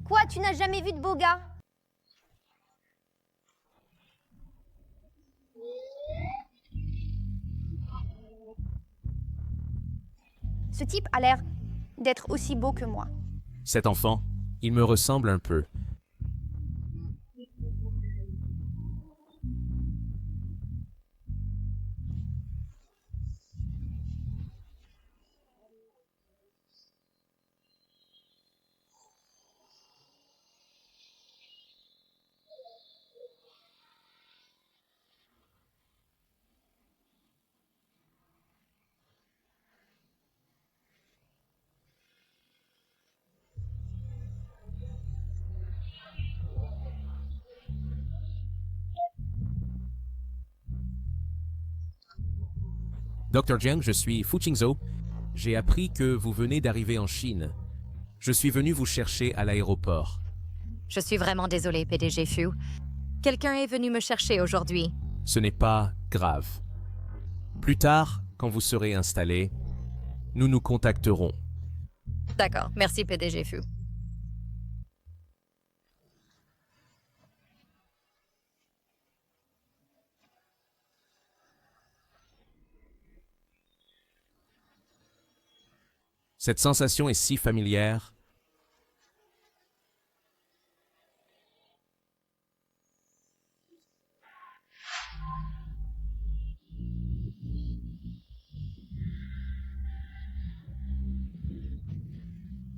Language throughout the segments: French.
Quoi, tu n'as jamais vu de beau gars? Ce type a l'air d'être aussi beau que moi. Cet enfant, il me ressemble un peu. Dr. Jiang, je suis Fu Qingzhou. J'ai appris que vous venez d'arriver en Chine. Je suis venu vous chercher à l'aéroport. Je suis vraiment désolée, PDG Fu. Quelqu'un est venu me chercher aujourd'hui. Ce n'est pas grave. Plus tard, quand vous serez installé, nous nous contacterons. D'accord, merci PDG Fu. Cette sensation est si familière.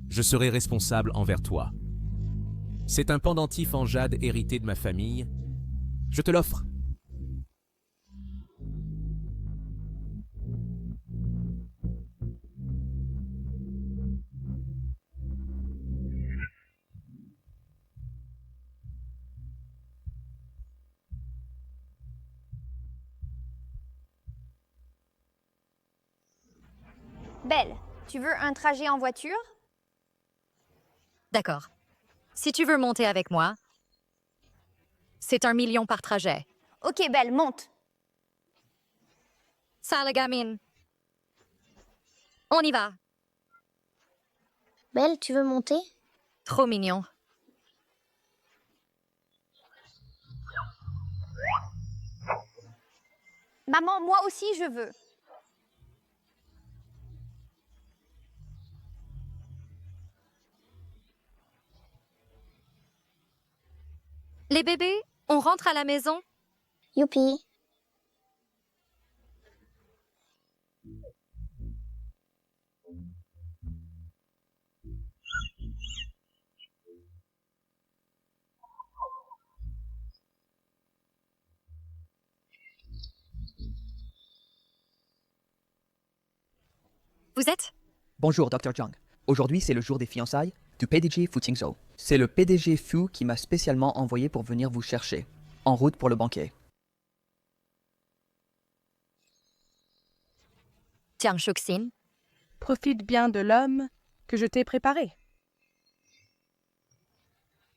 Je serai responsable envers toi. C'est un pendentif en jade hérité de ma famille. Je te l'offre. Belle, tu veux un trajet en voiture? D'accord. Si tu veux monter avec moi, c'est 1 million par trajet. Ok, Belle, monte. Ça, la gamine. On y va. Belle, tu veux monter? Trop mignon. Maman, moi aussi je veux. Les bébés, on rentre à la maison? Youpi. Vous êtes? Bonjour, Dr. Jiang. Aujourd'hui, c'est le jour des fiançailles du PDG Fu Qingzhou. C'est le PDG Fu qui m'a spécialement envoyé pour venir vous chercher, en route pour le banquet. Jiang Shuxin. Profite bien de l'homme que je t'ai préparé.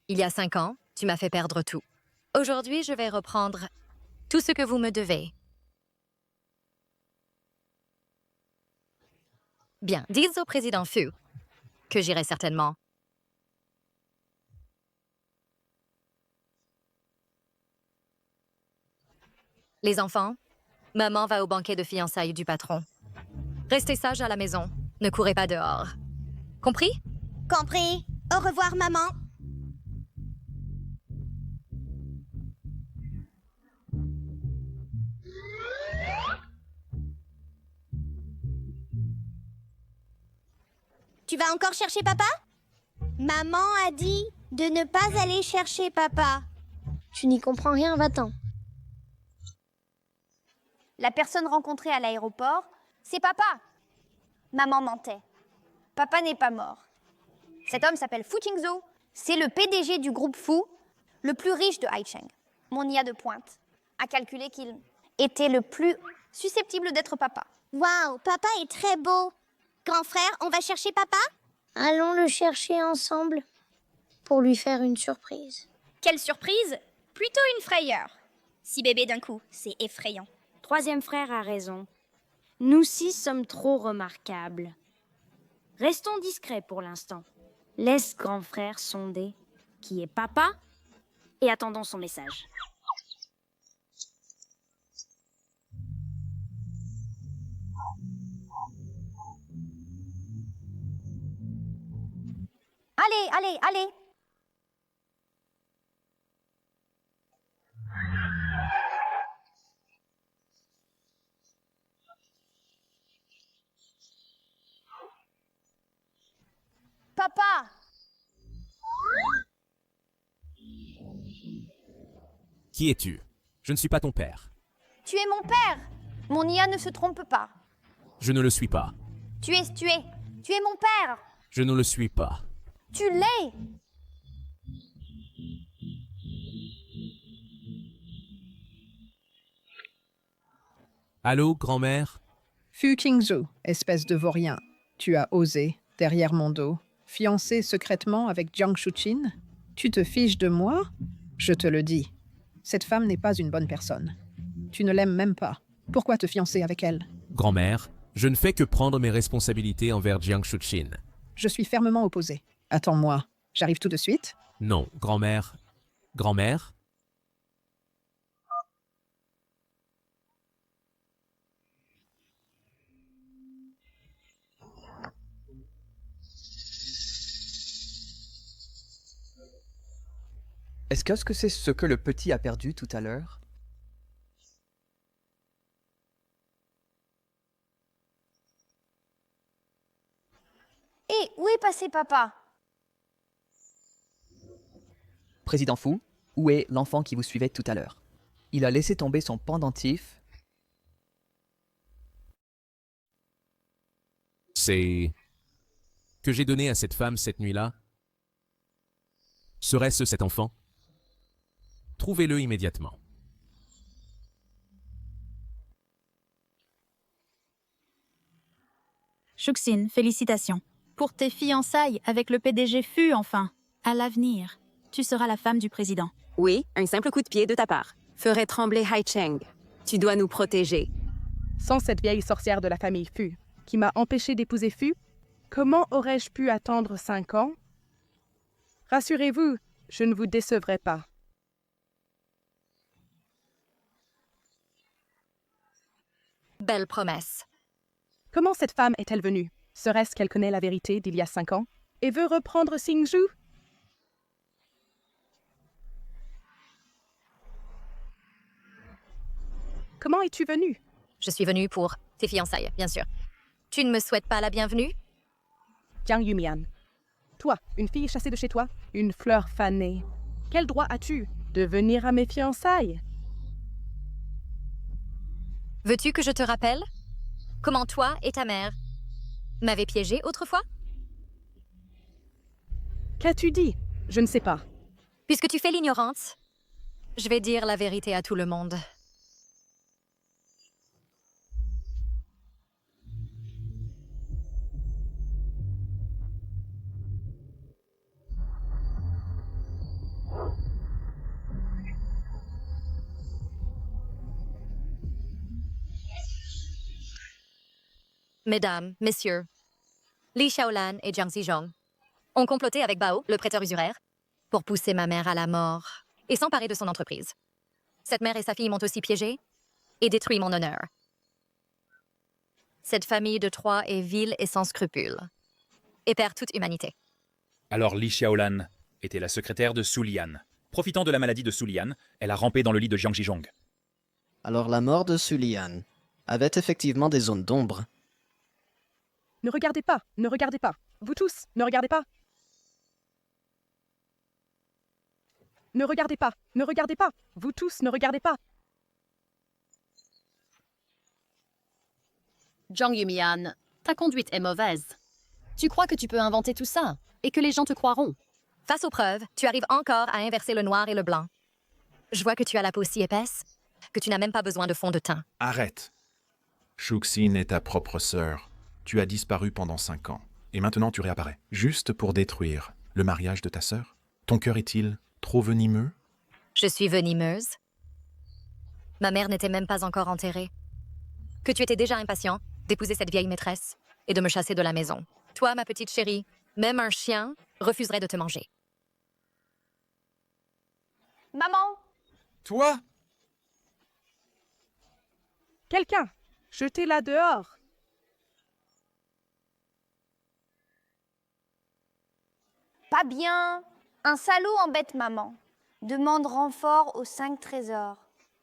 Il y a 5 ans, tu m'as fait perdre tout. Aujourd'hui, je vais reprendre tout ce que vous me devez. Bien, dis au président Fu que j'irai certainement. Les enfants, maman va au banquet de fiançailles du patron. Restez sages à la maison, ne courez pas dehors. Compris? Compris. Au revoir, maman. Tu vas encore chercher papa? Maman a dit de ne pas aller chercher papa. Tu n'y comprends rien, va-t'en. La personne rencontrée à l'aéroport, c'est papa. Maman mentait. Papa n'est pas mort. Cet homme s'appelle Fu Qingzhou. C'est le PDG du groupe Fu, le plus riche de Haicheng. Mon IA de pointe a calculé qu'il était le plus susceptible d'être papa. Waouh, papa est très beau. Grand frère, on va chercher papa? Allons le chercher ensemble pour lui faire une surprise. Quelle surprise! Plutôt une frayeur. 6 bébés d'un coup, c'est effrayant. Troisième frère a raison. Nous 6 sommes trop remarquables. Restons discrets pour l'instant. Laisse grand frère sonder. qui est papa, et attendons son message. Allez, allez, allez. Papa! Qui es-tu? Je ne suis pas ton père. Tu es mon père! Mon IA ne se trompe pas. Je ne le suis pas. Tu es mon père! Je ne le suis pas. Tu l'es! Allô, grand-mère? Fu Qingzhou, espèce de vaurien. Tu as osé, derrière mon dos, fiancer secrètement avec Jiang Shuqin? Tu te fiches de moi? Je te le dis. Cette femme n'est pas une bonne personne. Tu ne l'aimes même pas. Pourquoi te fiancer avec elle? Grand-mère, je ne fais que prendre mes responsabilités envers Jiang Shuqin. Je suis fermement opposé. Attends-moi. J'arrive tout de suite. Non, grand-mère. Grand-mère? Est-ce que c'est ce que le petit a perdu tout à l'heure? Et où est passé papa? Président Fu, où est l'enfant qui vous suivait tout à l'heure? Il a laissé tomber son pendentif. C'est... que j'ai donné à cette femme cette nuit-là? Serait-ce cet enfant? Trouvez-le immédiatement. Shuxin, félicitations. Pour tes fiançailles avec le PDG Fu, enfin. À l'avenir, tu seras la femme du président. Oui, un simple coup de pied de ta part ferait trembler Hai Cheng. Tu dois nous protéger. Sans cette vieille sorcière de la famille Fu, qui m'a empêché d'épouser Fu, comment aurais-je pu attendre 5 ans? Rassurez-vous, je ne vous décevrai pas. Belle promesse. Comment cette femme est-elle venue? Serait-ce qu'elle connaît la vérité d'il y a 5 ans et veut reprendre Xingzhou? Comment es-tu venue? Je suis venue pour tes fiançailles, bien sûr. Tu ne me souhaites pas la bienvenue? Jiang Yumian. Toi, une fille chassée de chez toi, une fleur fanée. Quel droit as-tu de venir à mes fiançailles? Veux-tu que je te rappelle comment toi et ta mère m'avaient piégée autrefois? Qu'as-tu dit? Je ne sais pas. Puisque tu fais l'ignorante, je vais dire la vérité à tout le monde. Mesdames, messieurs, Li Xiaolan et Jiang Zizhong ont comploté avec Bao, le prêteur usuraire, pour pousser ma mère à la mort et s'emparer de son entreprise. Cette mère et sa fille m'ont aussi piégée et détruit mon honneur. Cette famille de Troie est vile et sans scrupules et perd toute humanité. Alors Li Xiaolan était la secrétaire de Su Lian. Profitant de la maladie de Su Lian, elle a rampé dans le lit de Jiang Zizhong. Alors la mort de Su Lian avait effectivement des zones d'ombre. Ne regardez pas, ne regardez pas. Vous tous, ne regardez pas. Ne regardez pas, ne regardez pas. Vous tous, ne regardez pas. Jiang Yumian, ta conduite est mauvaise. Tu crois que tu peux inventer tout ça et que les gens te croiront? Face aux preuves, tu arrives encore à inverser le noir et le blanc. Je vois que tu as la peau si épaisse que tu n'as même pas besoin de fond de teint. Arrête. Shuxin est ta propre sœur. Tu as disparu pendant 5 ans. Et maintenant tu réapparais. Juste pour détruire le mariage de ta sœur? Ton cœur est-il trop venimeux? Je suis venimeuse. Ma mère n'était même pas encore enterrée. Que tu étais déjà impatient d'épouser cette vieille maîtresse et de me chasser de la maison. Toi, ma petite chérie, même un chien refuserait de te manger. Maman! Toi? Quelqu'un, jetez-la dehors. Pas bien. Un salaud embête maman. Demande renfort aux 5 trésors.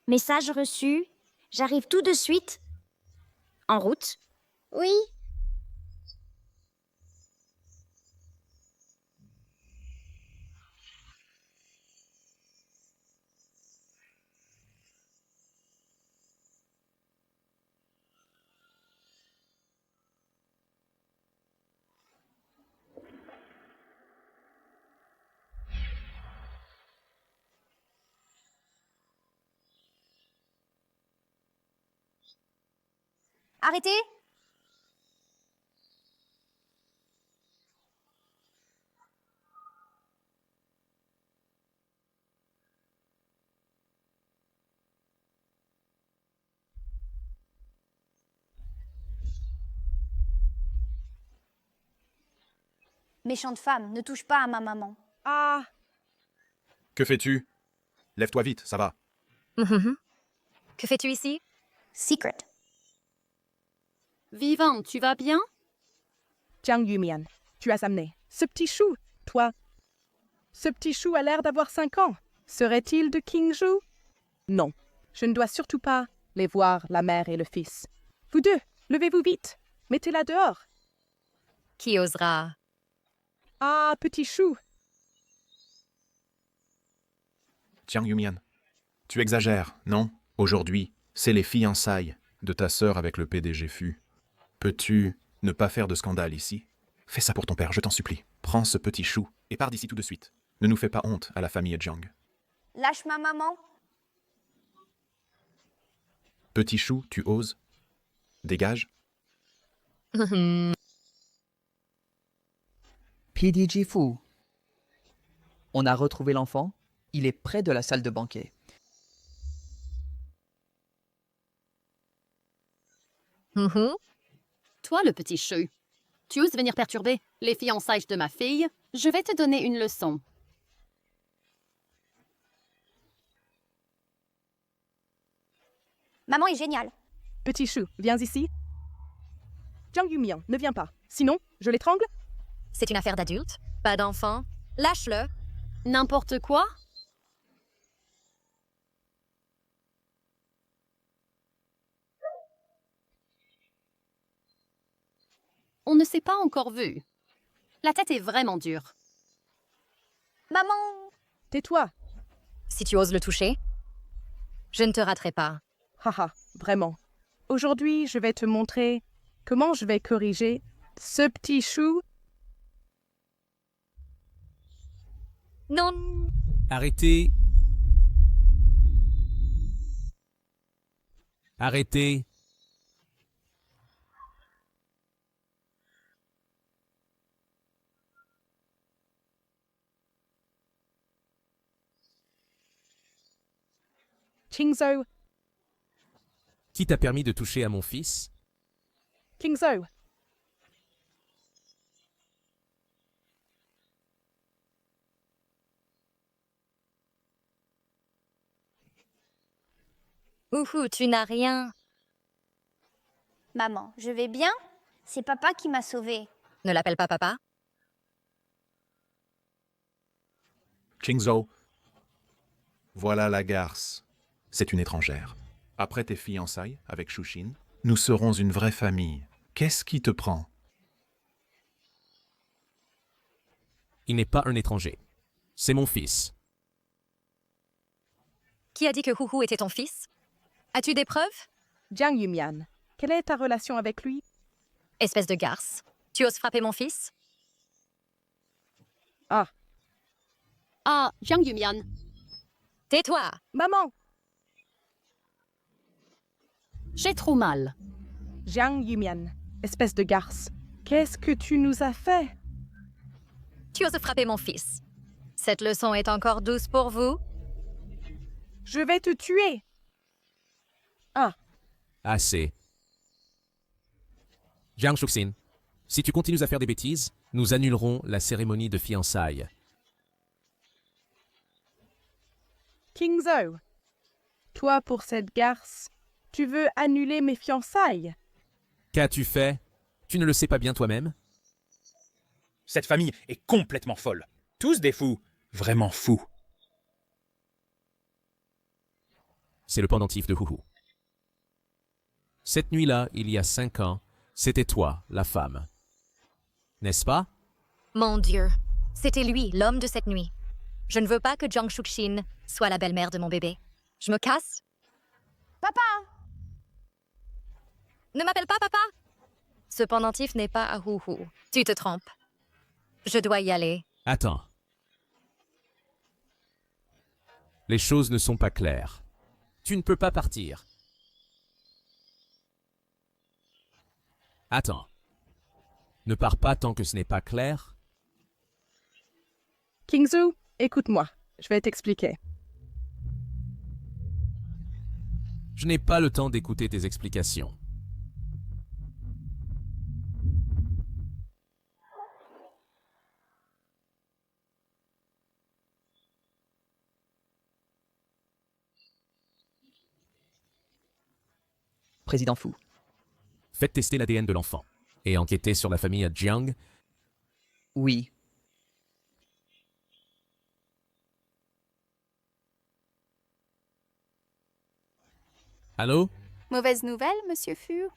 Message reçu. J'arrive tout de suite. En route. Oui. Arrêtez! Méchante femme, ne touche pas à ma maman. Ah! Que fais-tu? Lève-toi vite, ça va. Que fais-tu ici? Secret. Vivant, tu vas bien? Jiang Yumian, tu as amené ce petit chou, toi. Ce petit chou a l'air d'avoir 5 ans. Serait-il de Qingzhou? Non, je ne dois surtout pas les voir, la mère et le fils. Vous deux, levez-vous vite. Mettez-la dehors. Qui osera? Ah, petit chou. Jiang Yumian, tu exagères, non? Aujourd'hui, c'est les fiançailles de ta sœur avec le PDG Fu. Peux-tu ne pas faire de scandale ici? Fais ça pour ton père, je t'en supplie. Prends ce petit chou et pars d'ici tout de suite. Ne nous fais pas honte à la famille Jiang. Lâche ma maman. Petit chou, tu oses? Dégage. PDG Fu. On a retrouvé l'enfant. Il est près de la salle de banquet. Toi, le petit chou, tu oses venir perturber les fiançailles de ma fille? Je vais te donner une leçon. Maman est géniale. Petit chou, viens ici. Jiang Yumian, ne viens pas. Sinon, je l'étrangle. C'est une affaire d'adulte, pas d'enfant. Lâche-le. N'importe quoi? On ne s'est pas encore vu. La tête est vraiment dure. Maman! Tais-toi. Si tu oses le toucher, je ne te raterai pas. Haha, vraiment. Aujourd'hui, je vais te montrer comment je vais corriger ce petit chou. Non. Arrêtez. Arrêtez. Qingzhou, Qui t'a permis de toucher à mon fils? Qingzhou. Ouhou, tu n'as rien. Maman, je vais bien? C'est papa qui m'a sauvée. Ne l'appelle pas papa. Qingzhou, voilà la garce. C'est une étrangère. Après tes fiançailles avec Shuxin, nous serons une vraie famille. Qu'est-ce qui te prend? Il n'est pas un étranger. C'est mon fils. Qui a dit que Houhou était ton fils? As-tu des preuves? Jiang Yumian, quelle est ta relation avec lui? Espèce de garce. Tu oses frapper mon fils? Ah. Ah, Jiang Yumian. Tais-toi! Maman! J'ai trop mal. Jiang Yumian, espèce de garce, qu'est-ce que tu nous as fait? Tu oses frapper mon fils. Cette leçon est encore douce pour vous? Je vais te tuer! Ah. Assez. Jiang Shuxin, si tu continues à faire des bêtises, nous annulerons la cérémonie de fiançailles. Kingzo, toi pour cette garce, tu veux annuler mes fiançailles? Qu'as-tu fait? Tu ne le sais pas bien toi-même? Cette famille est complètement folle. Tous des fous. Vraiment fous. C'est le pendentif de Huhu. Cette nuit-là, il y a 5 ans, c'était toi, la femme. N'est-ce pas? Mon Dieu, c'était lui, l'homme de cette nuit. Je ne veux pas que Jiang Shuqin soit la belle-mère de mon bébé. Je me casse? Papa! Ne m'appelle pas papa! Ce pendentif n'est pas à Huhu. Tu te trompes. Je dois y aller. Attends. Les choses ne sont pas claires. Tu ne peux pas partir. Attends. Ne pars pas tant que ce n'est pas clair. Kingzo, écoute-moi, je vais t'expliquer. Je n'ai pas le temps d'écouter tes explications. Président Fu. Faites tester l'ADN de l'enfant et enquêtez sur la famille Jiang. Oui. Allô? Mauvaise nouvelle, Monsieur Fu.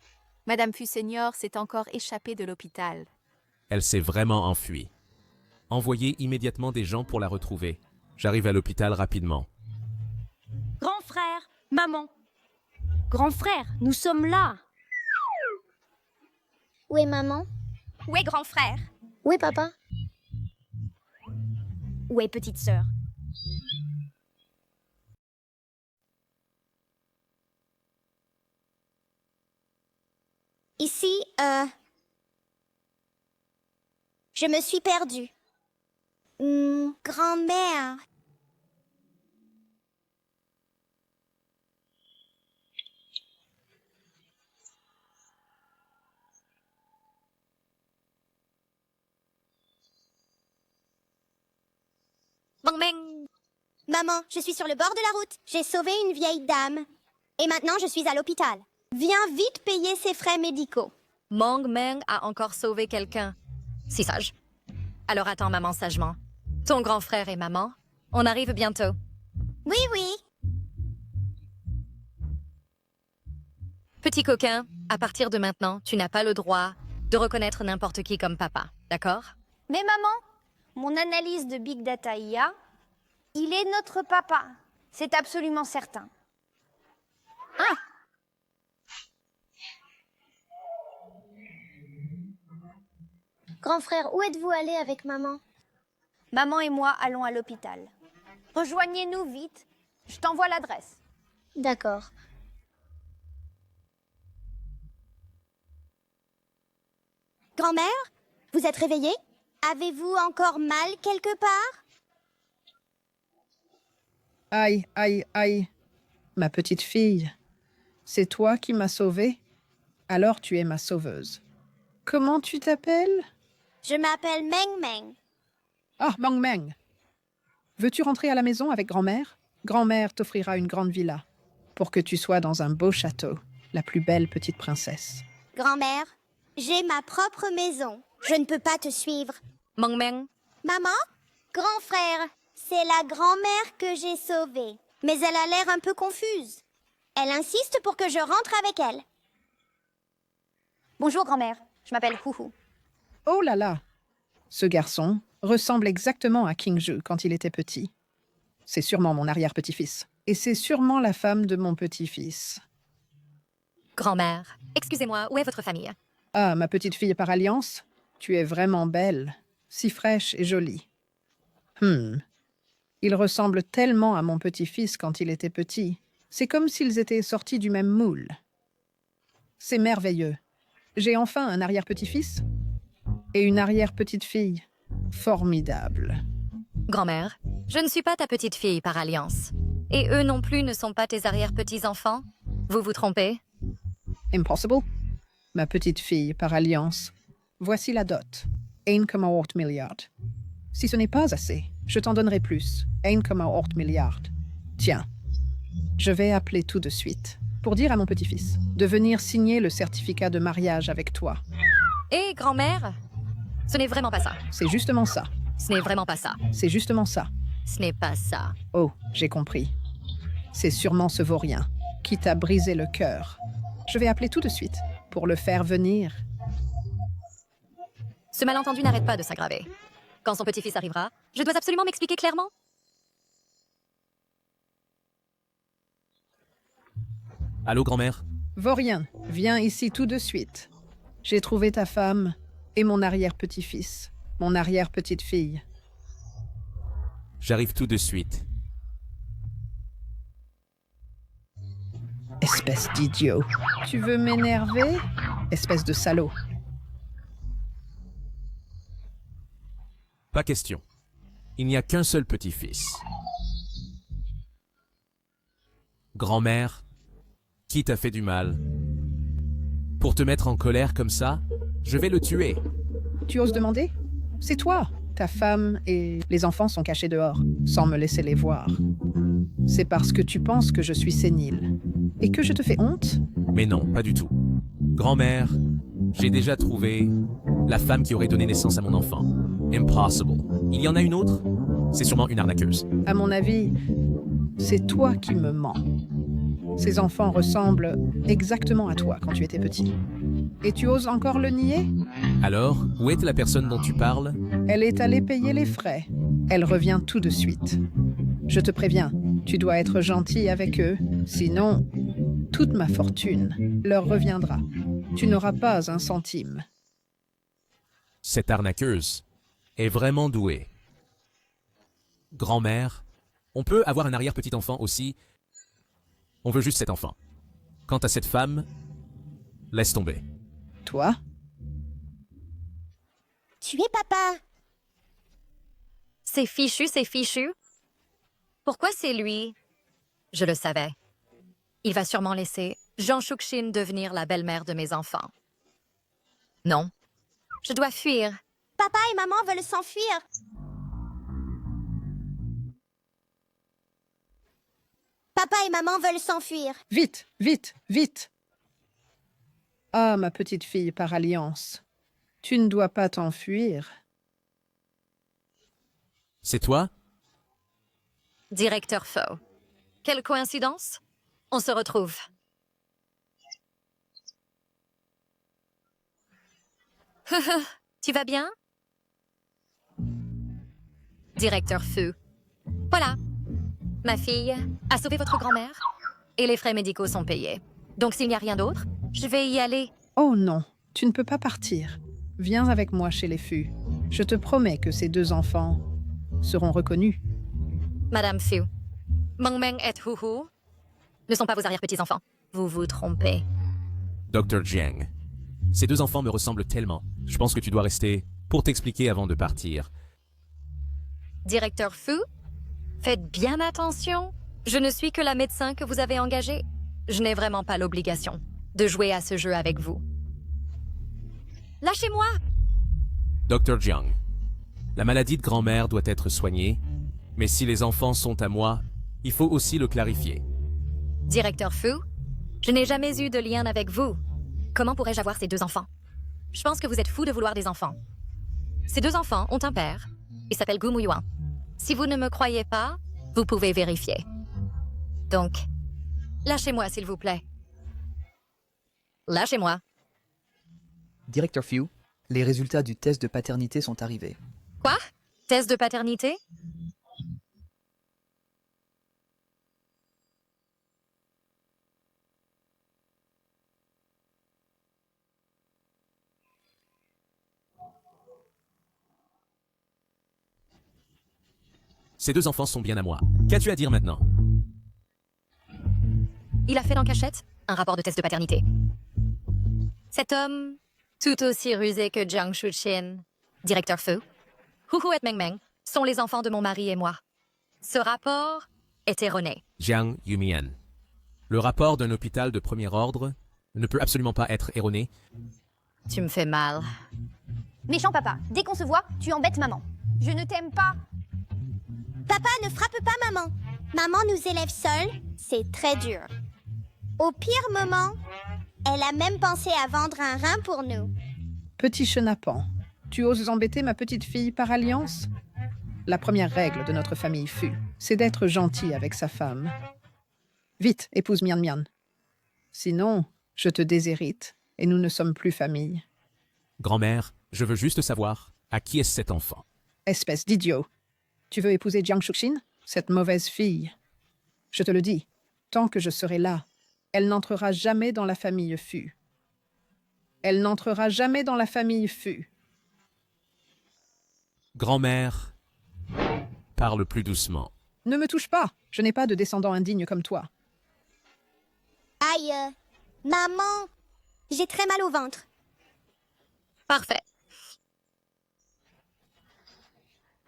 Madame Fu Senior s'est encore échappée de l'hôpital. Elle s'est vraiment enfuie. Envoyez immédiatement des gens pour la retrouver. J'arrive à l'hôpital rapidement. Grand frère, maman. Grand frère, nous sommes là. Où est maman? Où est grand frère? Où est papa? Où est petite sœur? Ici, je me suis perdue. Grand-mère. Bang Meng! Maman, je suis sur le bord de la route. J'ai sauvé une vieille dame. Et maintenant, je suis à l'hôpital. Viens vite payer ses frais médicaux. Meng Meng a encore sauvé quelqu'un. Si sage. Alors attends maman sagement. Ton grand frère et maman, on arrive bientôt. Oui, oui. Petit coquin, à partir de maintenant, tu n'as pas le droit de reconnaître n'importe qui comme papa, d'accord? Mais maman, mon analyse de Big Data IA, il est notre papa. C'est absolument certain. Ah! Grand frère, où êtes-vous allé avec maman? Maman et moi allons à l'hôpital. Rejoignez-nous vite. Je t'envoie l'adresse. D'accord. Grand-mère, vous êtes réveillée? Avez-vous encore mal quelque part? Aïe, aïe, aïe. Ma petite fille, c'est toi qui m'as sauvée? Alors tu es ma sauveuse. Comment tu t'appelles? Je m'appelle Meng Meng. Ah, Meng Meng. Veux-tu rentrer à la maison avec grand-mère? Grand-mère t'offrira une grande villa pour que tu sois dans un beau château, la plus belle petite princesse. Grand-mère, j'ai ma propre maison. Je ne peux pas te suivre. Meng Meng. Maman? Grand frère, c'est la grand-mère que j'ai sauvée. Mais elle a l'air un peu confuse. Elle insiste pour que je rentre avec elle. Bonjour grand-mère, je m'appelle Huhu. Oh là là! Ce garçon ressemble exactement à King Ju quand il était petit. C'est sûrement mon arrière-petit-fils. Et c'est sûrement la femme de mon petit-fils. Grand-mère, excusez-moi, où est votre famille? Ah, ma petite fille par alliance, tu es vraiment belle, si fraîche et jolie. Il ressemble tellement à mon petit-fils quand il était petit. C'est comme s'ils étaient sortis du même moule. C'est merveilleux. J'ai enfin un arrière-petit-fils et une arrière-petite-fille. Formidable. Grand-mère, je ne suis pas ta petite-fille par alliance. Et eux non plus ne sont pas tes arrière-petits-enfants? Vous vous trompez? Impossible. Ma petite-fille par alliance. Voici la dot. 1,8 milliard. Si ce n'est pas assez, je t'en donnerai plus. 1,8 milliard. Tiens, je vais appeler tout de suite pour dire à mon petit-fils de venir signer le certificat de mariage avec toi. Hé, grand-mère, ce n'est vraiment pas ça. C'est justement ça. Ce n'est vraiment pas ça. C'est justement ça. Ce n'est pas ça. Oh, j'ai compris. C'est sûrement ce vaurien qui t'a brisé le cœur. Je vais appeler tout de suite pour le faire venir. Ce malentendu n'arrête pas de s'aggraver. Quand son petit-fils arrivera, je dois absolument m'expliquer clairement. Allô, grand-mère? Vaurien, viens ici tout de suite. J'ai trouvé ta femme et mon arrière-petit-fils, mon arrière-petite-fille. J'arrive tout de suite. Espèce d'idiot. Tu veux m'énerver? Espèce de salaud. Pas question. Il n'y a qu'un seul petit-fils. Grand-mère, qui t'a fait du mal? Pour te mettre en colère comme ça, je vais le tuer. Tu oses demander? C'est toi. Ta femme et les enfants sont cachés dehors, sans me laisser les voir. C'est parce que tu penses que je suis sénile. Et que je te fais honte? Mais non, pas du tout. Grand-mère, j'ai déjà trouvé la femme qui aurait donné naissance à mon enfant. Impossible. Il y en a une autre? C'est sûrement une arnaqueuse. À mon avis, c'est toi qui me mens. Ces enfants ressemblent exactement à toi quand tu étais petit. Et tu oses encore le nier? Alors, où est la personne dont tu parles? Elle est allée payer les frais. Elle revient tout de suite. Je te préviens, tu dois être gentil avec eux, sinon, toute ma fortune leur reviendra. Tu n'auras pas un centime. Cette arnaqueuse est vraiment douée. Grand-mère, on peut avoir un arrière-petit-enfant aussi. On veut juste cet enfant. Quant à cette femme, laisse tomber. Toi? Tu es papa. C'est fichu, c'est fichu. Pourquoi c'est lui? Je le savais. Il va sûrement laisser Jean Shukshin devenir la belle-mère de mes enfants. Non. Je dois fuir. Papa et maman veulent s'enfuir. Papa et maman veulent s'enfuir. Vite, vite, vite! Ah, ma petite fille par alliance. Tu ne dois pas t'enfuir. C'est toi? Directeur Faux. Quelle coïncidence? On se retrouve. Tu vas bien? Directeur Feu. Voilà. Ma fille a sauvé votre grand-mère et les frais médicaux sont payés. Donc s'il n'y a rien d'autre, je vais y aller. Oh non, tu ne peux pas partir. Viens avec moi chez les Fu. Je te promets que ces deux enfants seront reconnus. Madame Fu, Meng Meng et Hu Hu ne sont pas vos arrière-petits-enfants. Vous vous trompez. Dr. Jiang, ces deux enfants me ressemblent tellement. Je pense que tu dois rester pour t'expliquer avant de partir. Directeur Fu, faites bien attention. Je ne suis que la médecin que vous avez engagée. Je n'ai vraiment pas l'obligation de jouer à ce jeu avec vous. Lâchez-moi! Dr. Jiang, la maladie de grand-mère doit être soignée, mais si les enfants sont à moi, il faut aussi le clarifier. Directeur Fu, je n'ai jamais eu de lien avec vous. Comment pourrais-je avoir ces deux enfants? Je pense que vous êtes fou de vouloir des enfants. Ces deux enfants ont un père. Il s'appelle Gu Muyuan. Si vous ne me croyez pas, vous pouvez vérifier. Donc, lâchez-moi s'il vous plaît. Lâchez-moi. Directeur Fu, les résultats du test de paternité sont arrivés. Quoi? Test de paternité? Ces deux enfants sont bien à moi. Qu'as-tu à dire maintenant? Il a fait en cachette un rapport de test de paternité. Cet homme, tout aussi rusé que Jiang Shuqin, directeur Feu, Hu Hu et Meng Meng sont les enfants de mon mari et moi. Ce rapport est erroné. Jiang Yumian. Le rapport d'un hôpital de premier ordre ne peut absolument pas être erroné. Tu me fais mal. Méchant papa, dès qu'on se voit, tu embêtes maman. Je ne t'aime pas. Papa, ne frappe pas maman. Maman nous élève seuls, c'est très dur. Au pire moment, elle a même pensé à vendre un rein pour nous. Petit chenapan, tu oses embêter ma petite fille par alliance? La première règle de notre famille fut, c'est d'être gentil avec sa femme. Vite, épouse Mian Mian. Sinon, je te déshérite et nous ne sommes plus famille. Grand-mère, je veux juste savoir, à qui est cet enfant? Espèce d'idiot. Tu veux épouser Jiang Shuxin, cette mauvaise fille? Je te le dis, tant que je serai là, elle n'entrera jamais dans la famille Fu. Elle n'entrera jamais dans la famille Fu. Grand-mère, parle plus doucement. Ne me touche pas, je n'ai pas de descendant indigne comme toi. Aïe, maman, j'ai très mal au ventre. Parfait.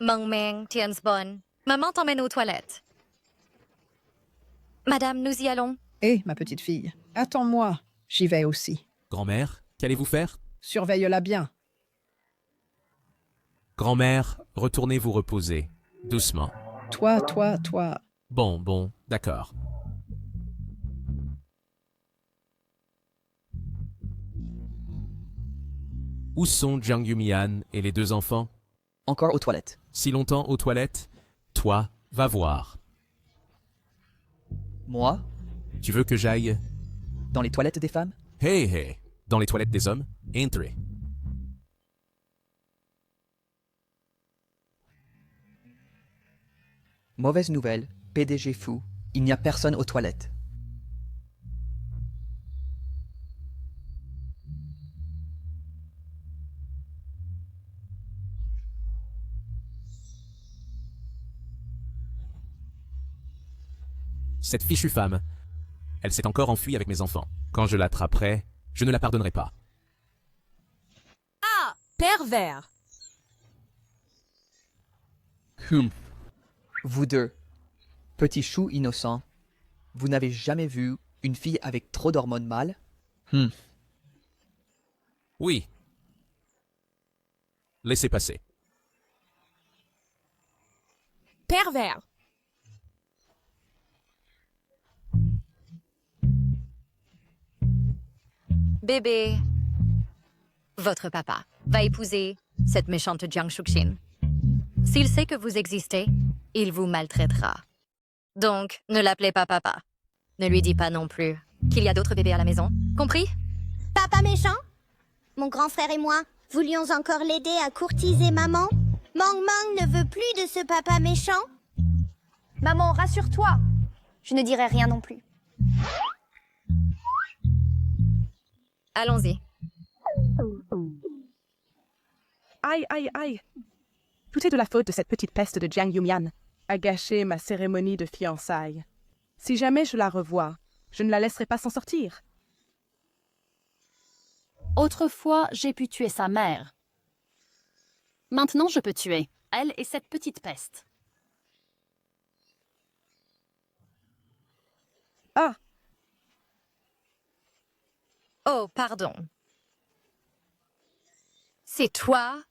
Meng Meng, Tiansbon, maman t'emmène aux toilettes. Madame, nous y allons. Hé, ma petite fille, attends-moi, j'y vais aussi. Grand-mère, qu'allez-vous faire? Surveille-la bien. Grand-mère, retournez vous reposer. Doucement. Toi. Bon, d'accord. Où sont Jiang Yumian et les deux enfants? Encore aux toilettes. Si longtemps aux toilettes? Toi, va voir. Moi? Tu veux que j'aille? Dans les toilettes des femmes? Hey, dans les toilettes des hommes? Entrez. Mauvaise nouvelle, PDG Fu, il n'y a personne aux toilettes. Cette fichue femme, elle s'est encore enfuie avec mes enfants. Quand je l'attraperai, je ne la pardonnerai pas. Ah, pervers! Vous deux, petits choux innocents, vous n'avez jamais vu une fille avec trop d'hormones mâles? Oui. Laissez passer. Pervers! Bébé, votre papa va épouser cette méchante Jiang Shuxin. S'il sait que vous existez, il vous maltraitera. Donc, ne l'appelez pas papa. Ne lui dis pas non plus qu'il y a d'autres bébés à la maison. Compris? Papa méchant? Mon grand frère et moi voulions encore l'aider à courtiser maman. Mang Mang ne veut plus de ce papa méchant. Maman, rassure-toi. Je ne dirai rien non plus. Allons-y. Aïe. Tout est de la faute de cette petite peste de Jiang Yumian, a gâché ma cérémonie de fiançailles. Si jamais je la revois, je ne la laisserai pas s'en sortir. Autrefois, j'ai pu tuer sa mère. Maintenant, je peux tuer elle et cette petite peste. Ah! Oh, pardon. C'est toi?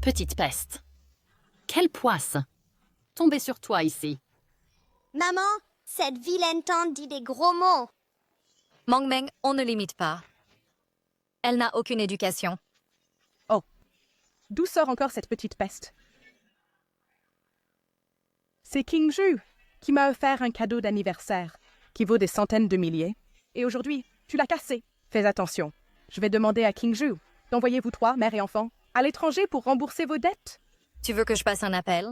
Petite peste. Quelle poisse! Tomber sur toi ici. Maman, cette vilaine tante dit des gros mots. Mang Meng, on ne l'imite pas. Elle n'a aucune éducation. Oh, d'où sort encore cette petite peste? C'est King Ju qui m'a offert un cadeau d'anniversaire qui vaut des centaines de milliers. Et aujourd'hui, tu l'as cassé. Fais attention. Je vais demander à King Ju d'envoyer vous trois, mère et enfant, à l'étranger pour rembourser vos dettes. Tu veux que je passe un appel?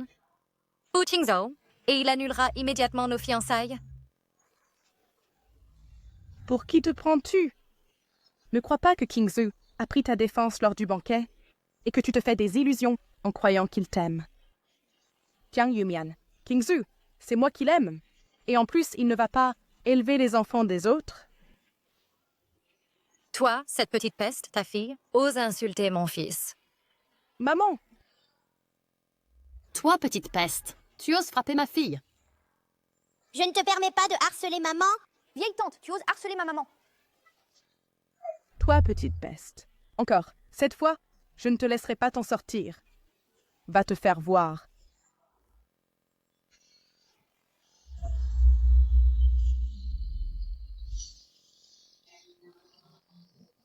Fu Qingzhou, et il annulera immédiatement nos fiançailles. Pour qui te prends-tu? Ne crois pas que King Zu a pris ta défense lors du banquet et que tu te fais des illusions en croyant qu'il t'aime. Jiang Yumian, King Zu, c'est moi qui l'aime. Et en plus, il ne va pas élever les enfants des autres. Toi, cette petite peste, ta fille, ose insulter mon fils. Maman! Toi, petite peste, tu oses frapper ma fille. Je ne te permets pas de harceler maman. Vieille tante, tu oses harceler ma maman. Toi, petite peste. Encore, cette fois, je ne te laisserai pas t'en sortir. Va te faire voir.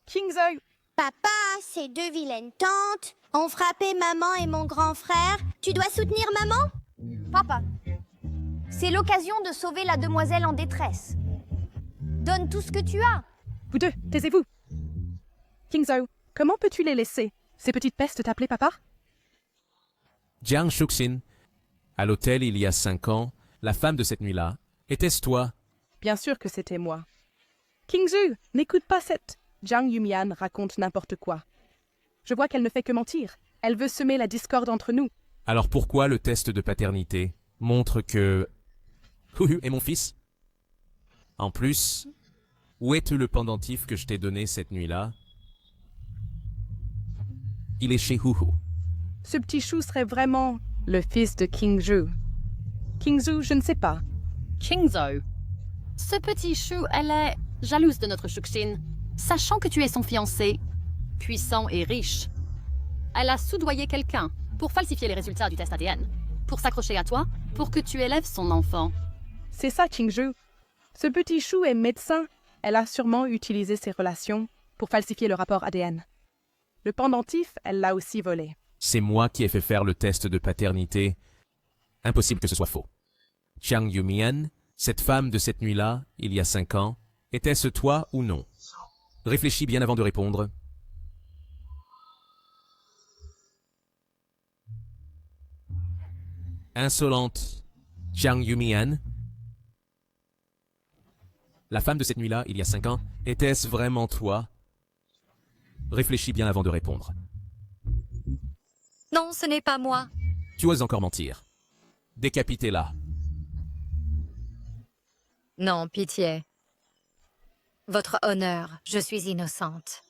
Kingzo! Papa, ces deux vilaines tantes ont frappé maman et mon grand frère. Tu dois soutenir maman? Papa, c'est l'occasion de sauver la demoiselle en détresse. Donne tout ce que tu as. Vous deux, taisez-vous. Kingzo, comment peux-tu les laisser, ces petites pestes, t'appeler papa? Jiang Shuxin, à l'hôtel il y a 5 ans, la femme de cette nuit-là, était-ce toi? Bien sûr que c'était moi. Kingzo, n'écoute pas cette... Jiang Yumian raconte n'importe quoi. Je vois qu'elle ne fait que mentir. Elle veut semer la discorde entre nous. Alors pourquoi le test de paternité montre que... Huhu est mon fils? En plus, où est le pendentif que je t'ai donné cette nuit-là? Il est chez Huhu. Ce petit chou serait vraiment le fils de Kingzhou. Kingzhou, je ne sais pas. Kingzo. Ce petit chou, elle est jalouse de notre Shuxin, sachant que tu es son fiancé, puissant et riche. Elle a soudoyé quelqu'un pour falsifier les résultats du test ADN, pour s'accrocher à toi, pour que tu élèves son enfant. C'est ça, Kingzhou. Ce petit chou est médecin. Elle a sûrement utilisé ses relations pour falsifier le rapport ADN. Le pendentif, elle l'a aussi volé. C'est moi qui ai fait faire le test de paternité. Impossible que ce soit faux. Jiang Yumian, cette femme de cette nuit-là, il y a 5 ans, était-ce toi ou non? Réfléchis bien avant de répondre. Insolente. Jiang Yumian. La femme de cette nuit-là, il y a 5 ans, était-ce vraiment toi? Réfléchis bien avant de répondre. Non, ce n'est pas moi. Tu oses encore mentir. Décapitez-la. Non, pitié. Votre honneur, je suis innocente.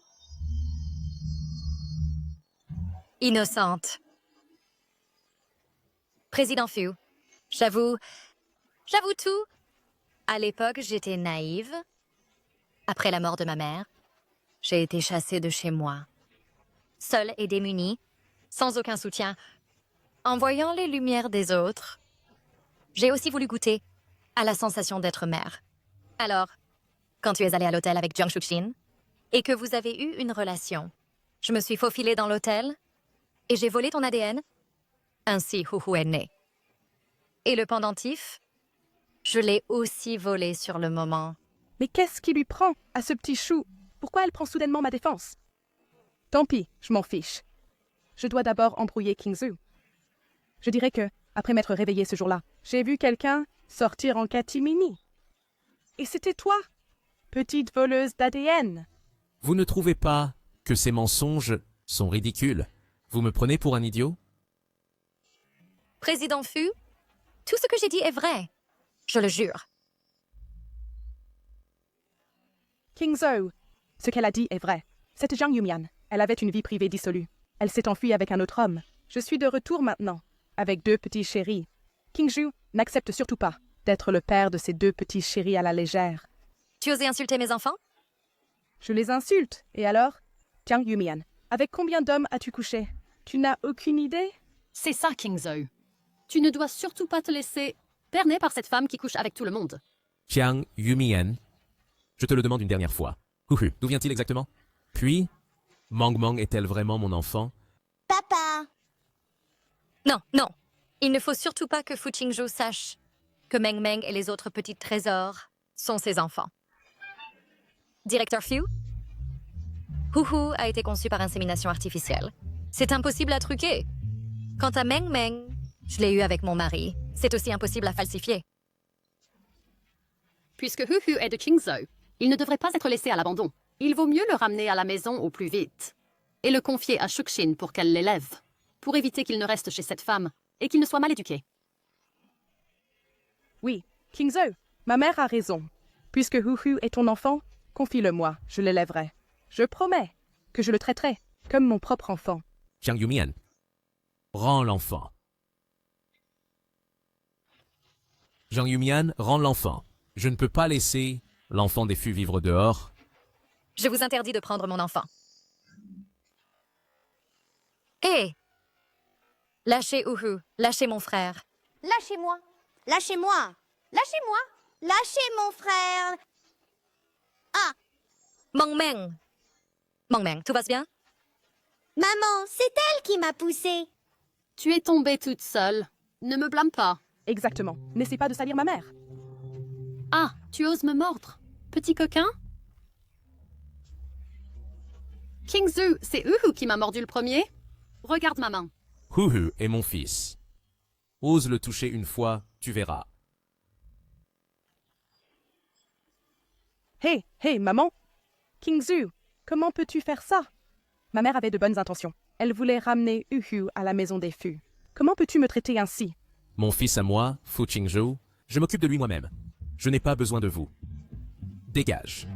Innocente. Président Fu, j'avoue tout. À l'époque, j'étais naïve. Après la mort de ma mère, j'ai été chassée de chez moi. Seule et démunie, sans aucun soutien. En voyant les lumières des autres, j'ai aussi voulu goûter à la sensation d'être mère. Alors, quand tu es allé à l'hôtel avec Jiang Shuxin et que vous avez eu une relation, je me suis faufilée dans l'hôtel et j'ai volé ton ADN. Ainsi, Huhu est né. Et le pendentif, je l'ai aussi volé sur le moment. Mais qu'est-ce qui lui prend à ce petit chou? Pourquoi elle prend soudainement ma défense? Tant pis, je m'en fiche. Je dois d'abord embrouiller Kingzhou. Je dirais que, après m'être réveillée ce jour-là, j'ai vu quelqu'un sortir en catimini. Et c'était toi, petite voleuse d'ADN. Vous ne trouvez pas que ces mensonges sont ridicules? Vous me prenez pour un idiot? Président Fu, tout ce que j'ai dit est vrai. Je le jure. Kingzhou, ce qu'elle a dit est vrai. Cette Jiang Yumian, elle avait une vie privée dissolue. Elle s'est enfuie avec un autre homme. Je suis de retour maintenant, avec 2 petits chéris. Kingzhou n'accepte surtout pas d'être le père de ces 2 petits chéris à la légère. Tu osais insulter mes enfants? Je les insulte. Et alors? Jiang Yumian, avec combien d'hommes as-tu couché? Tu n'as aucune idée? C'est ça, Kingzhou. Tu ne dois surtout pas te laisser berner par cette femme qui couche avec tout le monde. Jiang Yumian, je te le demande une dernière fois. Huhu, d'où vient-il exactement? Puis, Mang Mang est-elle vraiment mon enfant? Papa! Non, non. Il ne faut surtout pas que Fu Qingzhou sache que Meng Meng et les autres petits trésors sont ses enfants. Directeur Fu, Huhu a été conçu par insémination artificielle. C'est impossible à truquer. Quant à Meng Meng, je l'ai eu avec mon mari. C'est aussi impossible à falsifier. Puisque Huhu est de Kingzhou, il ne devrait pas être laissé à l'abandon. Il vaut mieux le ramener à la maison au plus vite et le confier à Shuxin pour qu'elle l'élève, pour éviter qu'il ne reste chez cette femme et qu'il ne soit mal éduqué. Oui, Kingzhou, ma mère a raison. Puisque Huhu est ton enfant, confie-le-moi, je l'élèverai. Je promets que je le traiterai comme mon propre enfant. Jiang Yumian, rends l'enfant. Jiang Yumian, rends l'enfant. Je ne peux pas laisser l'enfant des Fu vivre dehors. Je vous interdis de prendre mon enfant. Hé! Lâchez Huhu, lâchez mon frère. Lâchez-moi. Lâchez-moi! Lâchez-moi. Lâchez mon frère! Ah! Mang Meng, Mengmeng, tout va bien? Maman, c'est elle qui m'a poussée. Tu es tombée toute seule. Ne me blâme pas. Exactement. N'essaie pas de salir ma mère. Ah, tu oses me mordre, petit coquin? Kingzu, c'est Uhu qui m'a mordu le premier. Regarde ma main. Huhu est mon fils. Ose le toucher une fois, tu verras. Hé, hé, maman. Kingzu, comment peux-tu faire ça? Ma mère avait de bonnes intentions. Elle voulait ramener Uhu à la maison des fûts. Comment peux-tu me traiter ainsi? Mon fils à moi, Fu Qingzhou, je m'occupe de lui moi-même. Je n'ai pas besoin de vous. Dégage.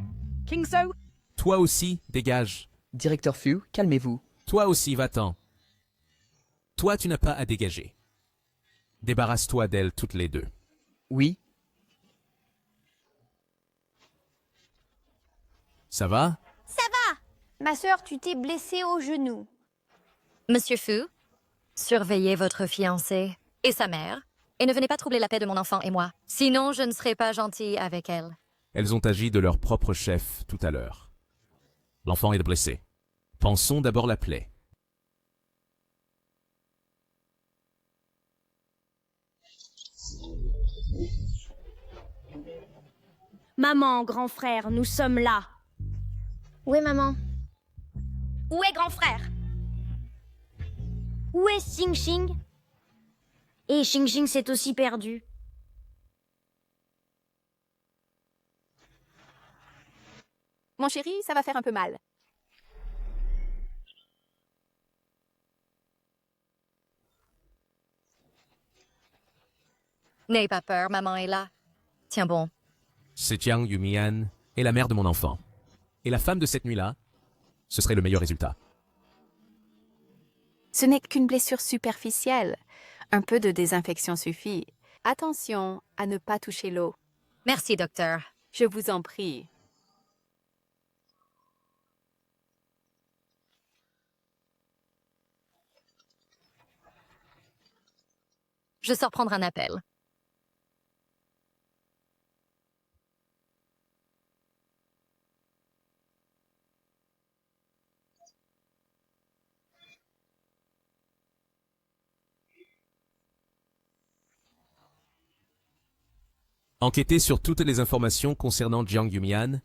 Kingzu! Toi aussi, dégage. Directeur Fu, calmez-vous. Toi aussi, va-t'en. Toi, tu n'as pas à dégager. Débarrasse-toi d'elles toutes les deux. Oui. Ça va? Ça va. Ma sœur, tu t'es blessée au genou. Monsieur Fu, surveillez votre fiancée et sa mère, et ne venez pas troubler la paix de mon enfant et moi. Sinon, je ne serai pas gentille avec elle. Elles ont agi de leur propre chef tout à l'heure. L'enfant est blessé. Pensons d'abord la plaie. Maman, grand frère, nous sommes là. Où est maman? Où est grand frère? Où est Xing Xing? Et Xing Xing s'est aussi perdu. Mon chéri, ça va faire un peu mal. N'aie pas peur, maman est là. Tiens bon. C'est Jiang Yumian est la mère de mon enfant. Et la femme de cette nuit-là, ce serait le meilleur résultat. Ce n'est qu'une blessure superficielle. Un peu de désinfection suffit. Attention à ne pas toucher l'eau. Merci, docteur. Je vous en prie. Je sors prendre un appel. Enquêter sur toutes les informations concernant Jiang Yumian,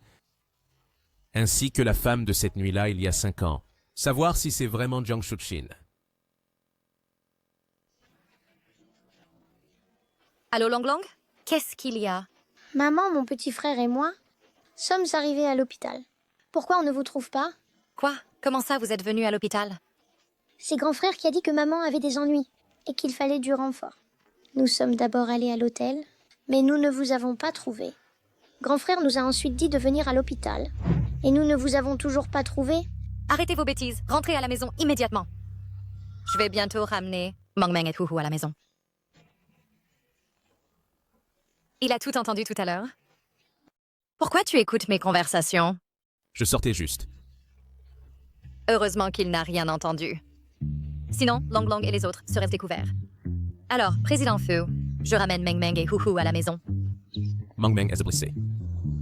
ainsi que la femme de cette nuit-là il y a 5 ans. Savoir si c'est vraiment Jiang Shuqin. Allô, Long Long? Qu'est-ce qu'il y a? Maman, mon petit frère et moi sommes arrivés à l'hôpital. Pourquoi on ne vous trouve pas? Quoi? Comment ça, vous êtes venu à l'hôpital? C'est grand frère qui a dit que maman avait des ennuis et qu'il fallait du renfort. Nous sommes d'abord allés à l'hôtel, mais nous ne vous avons pas trouvé. Grand frère nous a ensuite dit de venir à l'hôpital. Et nous ne vous avons toujours pas trouvé. Arrêtez vos bêtises. Rentrez à la maison immédiatement. Je vais bientôt ramener Mengmeng et Huhu à la maison. Il a tout entendu tout à l'heure. Pourquoi tu écoutes mes conversations? Je sortais juste. Heureusement qu'il n'a rien entendu. Sinon, Long Long et les autres seraient découverts. Alors, Président Fu, je ramène Mengmeng et Huhu à la maison. Mengmeng est blessé.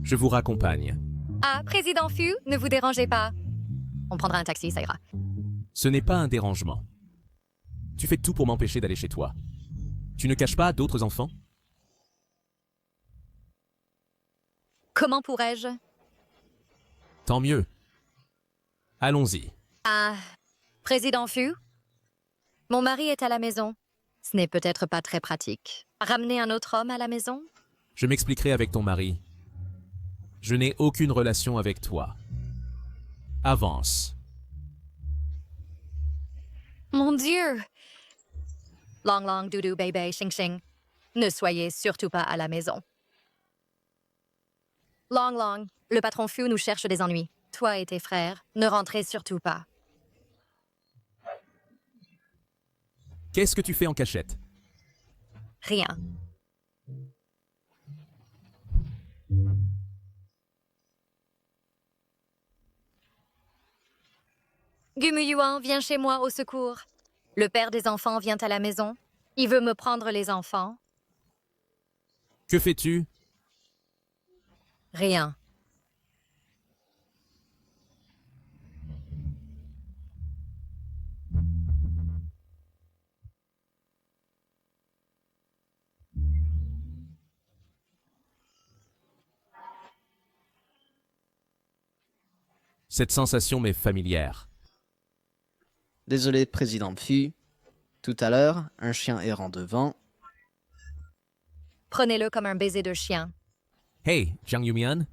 Je vous raccompagne. Ah, Président Fu, ne vous dérangez pas. On prendra un taxi, ça ira. Ce n'est pas un dérangement. Tu fais tout pour m'empêcher d'aller chez toi. Tu ne caches pas d'autres enfants? Comment pourrais-je? Tant mieux. Allons-y. Ah, Président Fu, mon mari est à la maison. Ce n'est peut-être pas très pratique. Ramener un autre homme à la maison? Je m'expliquerai avec ton mari. Je n'ai aucune relation avec toi. Avance. Mon Dieu! Long Long, Doudou, Bébé, Xing Xing, ne soyez surtout pas à la maison. Long Long, le patron Fu nous cherche des ennuis. Toi et tes frères, ne rentrez surtout pas. Qu'est-ce que tu fais en cachette? Rien. Gumu Yuan, viens chez moi au secours. Le père des enfants vient à la maison. Il veut me prendre les enfants. Que fais-tu? Rien. Cette sensation m'est familière. Désolé, président Fu. Tout à l'heure, un chien errant devant. Prenez-le comme un baiser de chien. Hey, Jiang Yumian,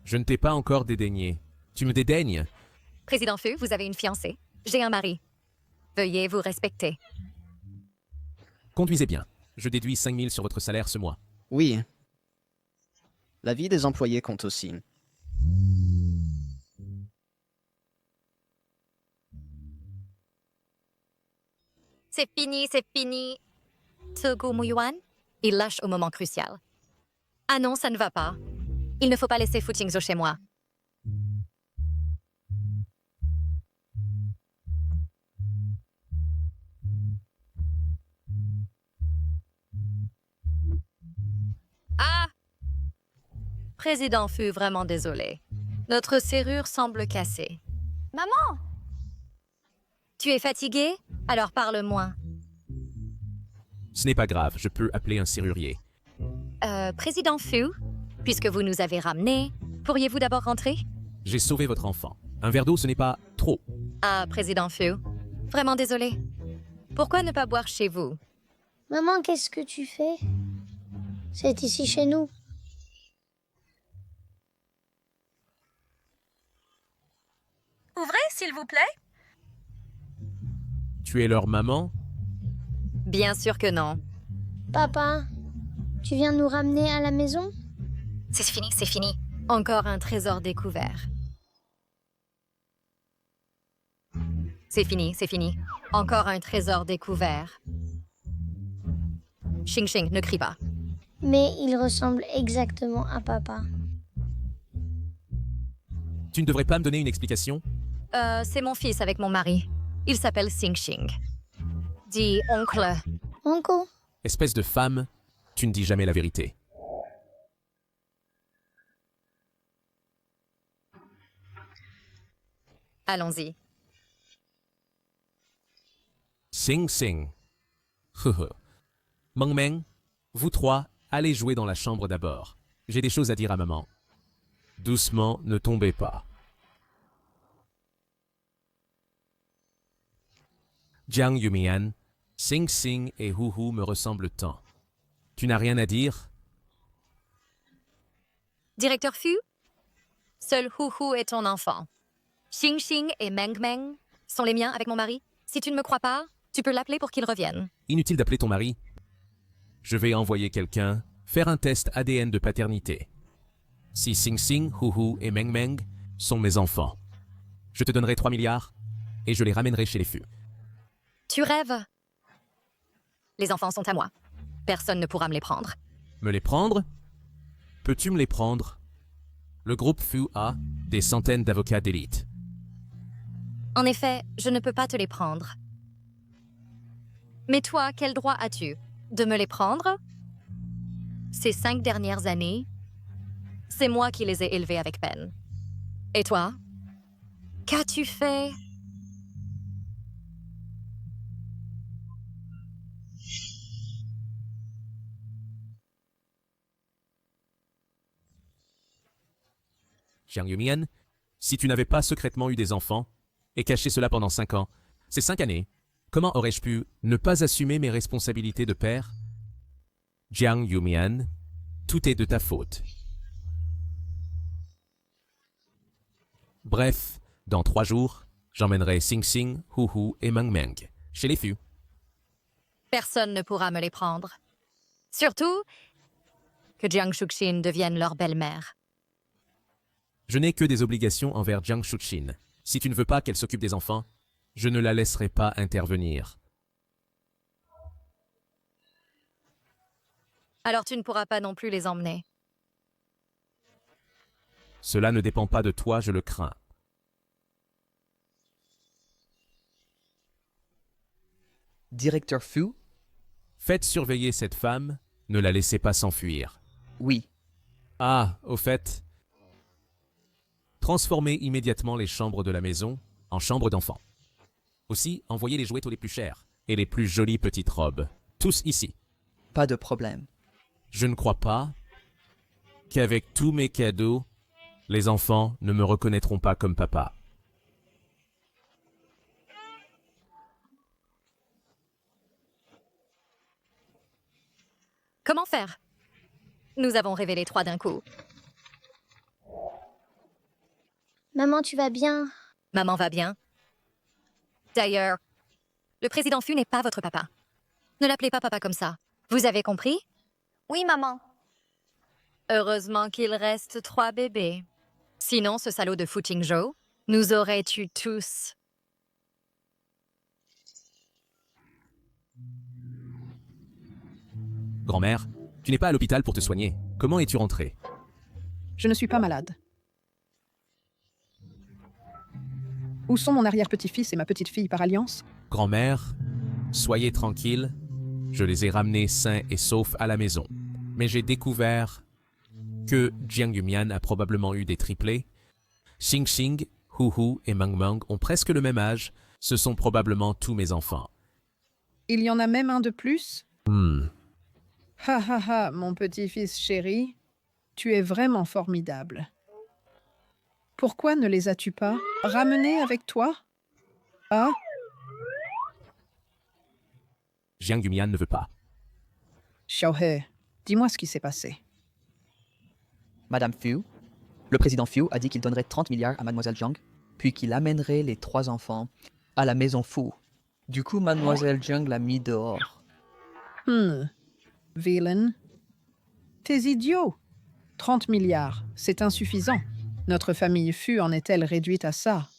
je ne t'ai pas encore dédaigné. Tu me dédaignes? Président Fu, vous avez une fiancée. J'ai un mari. Veuillez vous respecter. Conduisez bien. Je déduis 5 000 sur votre salaire ce mois. Oui. La vie des employés compte aussi. C'est fini, c'est fini. Togo Muyuan, il lâche au moment crucial. Ah non, ça ne va pas. Il ne faut pas laisser Fu Qingzhou chez moi. Ah! Président Fu, vraiment désolé. Notre serrure semble cassée. Maman! Tu es fatigué? Alors parle-moi. Ce n'est pas grave, je peux appeler un serrurier. Président Fu, puisque vous nous avez ramenés, pourriez-vous d'abord rentrer? J'ai sauvé votre enfant. Un verre d'eau, ce n'est pas trop. Ah, Président Fu, vraiment désolé. Pourquoi ne pas boire chez vous? Maman, qu'est-ce que tu fais? C'est ici chez nous. Ouvrez, s'il vous plaît. Tu es leur maman? Bien sûr que non. Papa, tu viens nous ramener à la maison? C'est fini, c'est fini. Encore un trésor découvert. C'est fini, c'est fini. Encore un trésor découvert. Xing Xing, ne crie pas. Mais il ressemble exactement à papa. Tu ne devrais pas me donner une explication? C'est mon fils avec mon mari. Il s'appelle Xing Xing. Dis oncle. Oncle? Espèce de femme, tu ne dis jamais la vérité. Allons-y. Sing Sing. Meng Meng, vous trois, allez jouer dans la chambre d'abord. J'ai des choses à dire à maman. Doucement, ne tombez pas. Jiang Yumian, Sing Sing et Hu Hu me ressemblent tant. Tu n'as rien à dire? Directeur Fu, seul Hu Hu est ton enfant. Xing Xing et Meng Meng sont les miens avec mon mari. Si tu ne me crois pas, tu peux l'appeler pour qu'il revienne. Inutile d'appeler ton mari. Je vais envoyer quelqu'un faire un test ADN de paternité. Si Sing Sing, Hu Hu et Meng Meng sont mes enfants, je te donnerai 3 milliards et je les ramènerai chez les Fu. Tu rêves? Les enfants sont à moi. Personne ne pourra me les prendre. Me les prendre? Peux-tu me les prendre? Le groupe Fu a des centaines d'avocats d'élite. En effet, je ne peux pas te les prendre. Mais toi, quel droit as-tu de me les prendre? Ces 5 dernières années, c'est moi qui les ai élevés avec peine. Et toi? Qu'as-tu fait? Jiang Yumian, si tu n'avais pas secrètement eu des enfants et caché cela pendant 5 ans, ces 5 années, comment aurais-je pu ne pas assumer mes responsabilités de père? Jiang Yumian, tout est de ta faute. Bref, dans 3 jours, j'emmènerai Sing Sing, Hu Hu et Meng Meng chez les Fu. Personne ne pourra me les prendre. Surtout que Jiang Shuxin devienne leur belle-mère. Je n'ai que des obligations envers Jiang Shuxin. Si tu ne veux pas qu'elle s'occupe des enfants, je ne la laisserai pas intervenir. Alors tu ne pourras pas non plus les emmener. Cela ne dépend pas de toi, je le crains. Directeur Fu? Faites surveiller cette femme, ne la laissez pas s'enfuir. Oui. Ah, au fait, transformez immédiatement les chambres de la maison en chambres d'enfants. Aussi, envoyez les jouets les plus chers et les plus jolies petites robes. Tous ici. Pas de problème. Je ne crois pas qu'avec tous mes cadeaux, Les enfants ne me reconnaîtront pas comme papa. Comment faire? Nous avons révélé 3 d'un coup. Maman, tu vas bien? Maman va bien. D'ailleurs, le président Fu n'est pas votre papa. Ne l'appelez pas papa comme ça. Vous avez compris? Oui, maman. Heureusement qu'il reste 3 bébés. Sinon, ce salaud de Fu Qingzhou nous aurait tués tous. Grand-mère, tu n'es pas à l'hôpital pour te soigner. Comment es-tu rentrée? Je ne suis pas malade. Où sont mon arrière-petit-fils et ma petite-fille par alliance? Grand-mère, soyez tranquille. Je les ai ramenés sains et saufs à la maison. Mais j'ai découvert que Jiang Yumian a probablement eu des triplés. Xing Xing, Hu Hu et Mang Mang ont presque le même âge. Ce sont probablement tous mes enfants. Il y en a même un de plus? Hmm. Ha ha ha, mon petit-fils chéri, tu es vraiment formidable. Pourquoi ne les as-tu pas ramenés avec toi? Ah? Jiang Yumian ne veut pas. Xiaohe, dis-moi ce qui s'est passé. Madame Fu, le président Fu a dit qu'il donnerait 30 milliards à Mademoiselle Jiang, puis qu'il amènerait les 3 enfants à la maison Fu. Du coup, Mademoiselle Jiang l'a mis dehors. Villain. T'es idiot. 30 milliards, c'est insuffisant. Notre famille Fu en est-elle réduite à ça?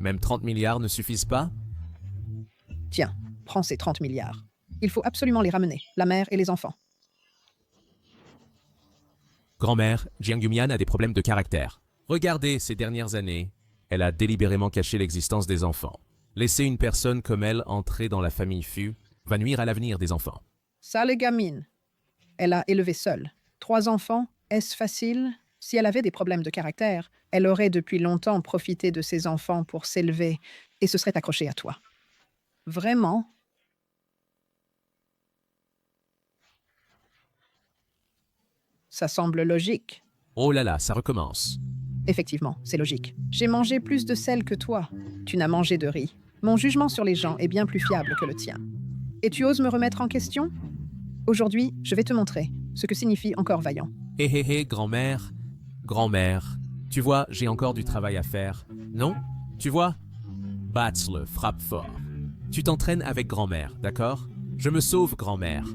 Même 30 milliards ne suffisent pas? Tiens, prends ces 30 milliards. Il faut absolument les ramener, la mère et les enfants. Grand-mère, Jiang Yumian a des problèmes de caractère. Regardez, ces dernières années, elle a délibérément caché l'existence des enfants. Laisser une personne comme elle entrer dans la famille Fu va nuire à l'avenir des enfants. Sale gamine. Elle a élevé seule. 3 enfants, est-ce facile? Si elle avait des problèmes de caractère, elle aurait depuis longtemps profité de ses enfants pour s'élever et se serait accrochée à toi. Vraiment? Ça semble logique. Oh là là, ça recommence. Effectivement, c'est logique. J'ai mangé plus de sel que toi. Tu n'as mangé de riz. Mon jugement sur les gens est bien plus fiable que le tien. Et tu oses me remettre en question? Aujourd'hui, je vais te montrer ce que signifie encore vaillant. Hé hé hé, grand-mère. Grand-mère. Tu vois, j'ai encore du travail à faire. Non? Tu vois? Bats-le, frappe fort. Tu t'entraînes avec grand-mère, d'accord? Je me sauve, grand-mère.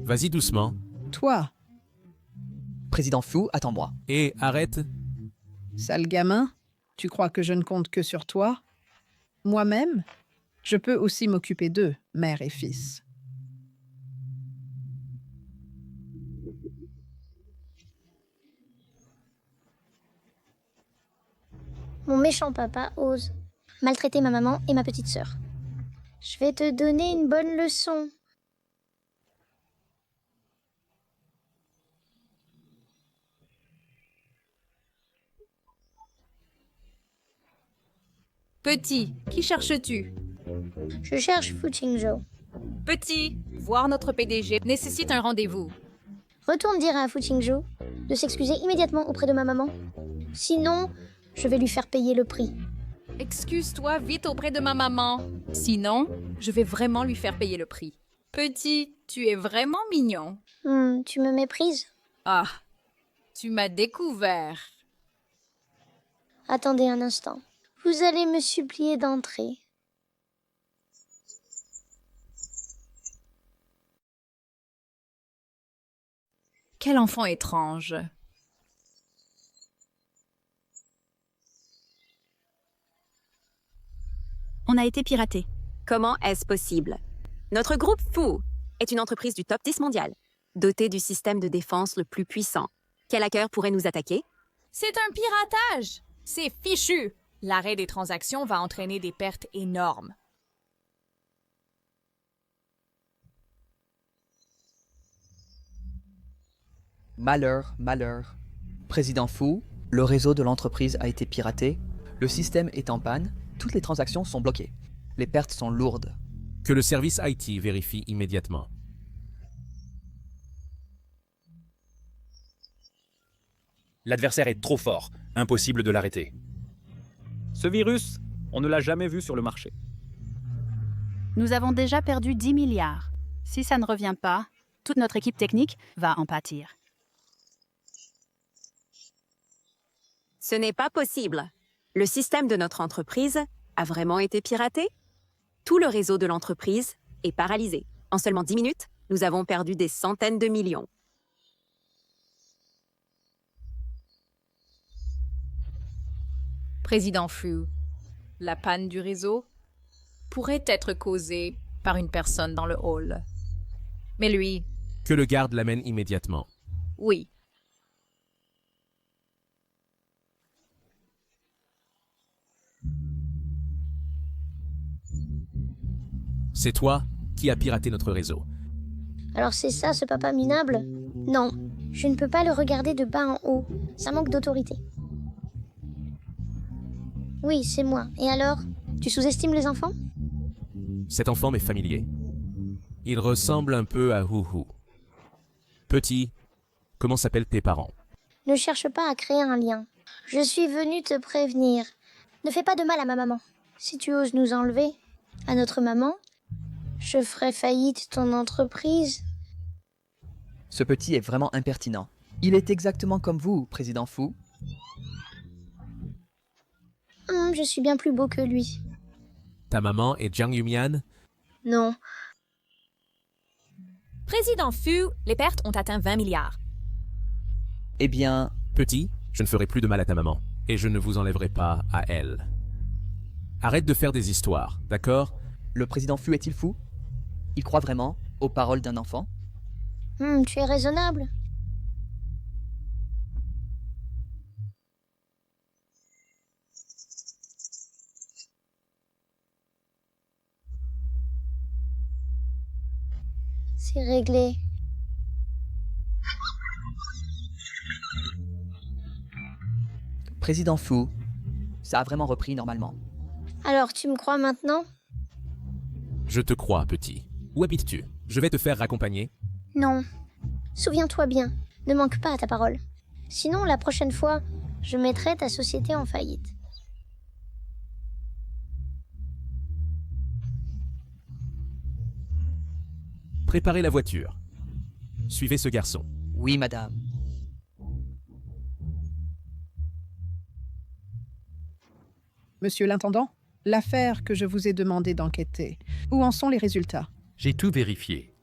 Vas-y doucement. Toi, Président Fu, attends-moi. Et arrête. sale gamin, tu crois que je ne compte que sur toi? Moi-même, je peux aussi m'occuper d'eux, mère et fils. Mon méchant papa ose maltraiter ma maman et ma petite sœur. Je vais te donner une bonne leçon. Petit, qui cherches-tu? Je cherche Fu Qingzhou. Petit, voir notre PDG nécessite un rendez-vous. Retourne dire à Fu Qingzhou de s'excuser immédiatement auprès de ma maman. Sinon, je vais lui faire payer le prix. Excuse-toi vite auprès de ma maman. Sinon, je vais vraiment lui faire payer le prix. Petit, tu es vraiment mignon. Tu me méprises? Ah, tu m'as découvert. Attendez un instant. Vous allez me supplier d'entrer. Quel enfant étrange. On a été piraté. Comment est-ce possible? Notre groupe Fu est une entreprise du top 10 mondial, dotée du système de défense le plus puissant. Quel hacker pourrait nous attaquer? C'est un piratage! C'est fichu! L'arrêt des transactions va entraîner des pertes énormes. Malheur, malheur. Président Fu, le réseau de l'entreprise a été piraté, le système est en panne, toutes les transactions sont bloquées. Les pertes sont lourdes. Que le service IT vérifie immédiatement. L'adversaire est trop fort, impossible de l'arrêter. Ce virus, on ne l'a jamais vu sur le marché. Nous avons déjà perdu 10 milliards. Si ça ne revient pas, toute notre équipe technique va en pâtir. Ce n'est pas possible. Le système de notre entreprise a vraiment été piraté? Tout le réseau de l'entreprise est paralysé. En seulement 10 minutes, nous avons perdu des centaines de millions. Président Fu, la panne du réseau pourrait être causée par une personne dans le hall. Mais lui, Que le garde l'amène immédiatement. oui. C'est toi qui as piraté notre réseau. Alors c'est ça, ce papa minable? Non, je ne peux pas le regarder de bas en haut. Ça manque d'autorité. Oui, c'est moi. Et alors? Tu sous-estimes les enfants? Cet enfant m'est familier. Il ressemble un peu à Houhou. Petit, comment s'appellent tes parents? Ne cherche pas à créer un lien. Je suis venue te prévenir. Ne fais pas de mal à ma maman. Si tu oses nous enlever, à notre maman, je ferai faillite ton entreprise. Ce petit est vraiment impertinent. Il est exactement comme vous, président Fu. Je suis bien plus beau que lui. Ta maman est Jiang Yumian? Non. Président Fu, les pertes ont atteint 20 milliards. Eh bien... Petit, je ne ferai plus de mal à ta maman. Et je ne vous enlèverai pas à elle. Arrête de faire des histoires, d'accord? Le président Fu est-il fou? Il croit vraiment aux paroles d'un enfant? Tu es raisonnable. C'est réglé. Président Fu, ça a vraiment repris normalement. Alors, tu me crois maintenant? Je te crois, petit. Où habites-tu? Je vais te faire raccompagner. Non. Souviens-toi bien, ne manque pas à ta parole. Sinon, la prochaine fois, je mettrai ta société en faillite. Préparez la voiture. Suivez ce garçon. Oui, madame. Monsieur l'intendant, l'affaire que je vous ai demandé d'enquêter, où en sont les résultats? J'ai tout vérifié.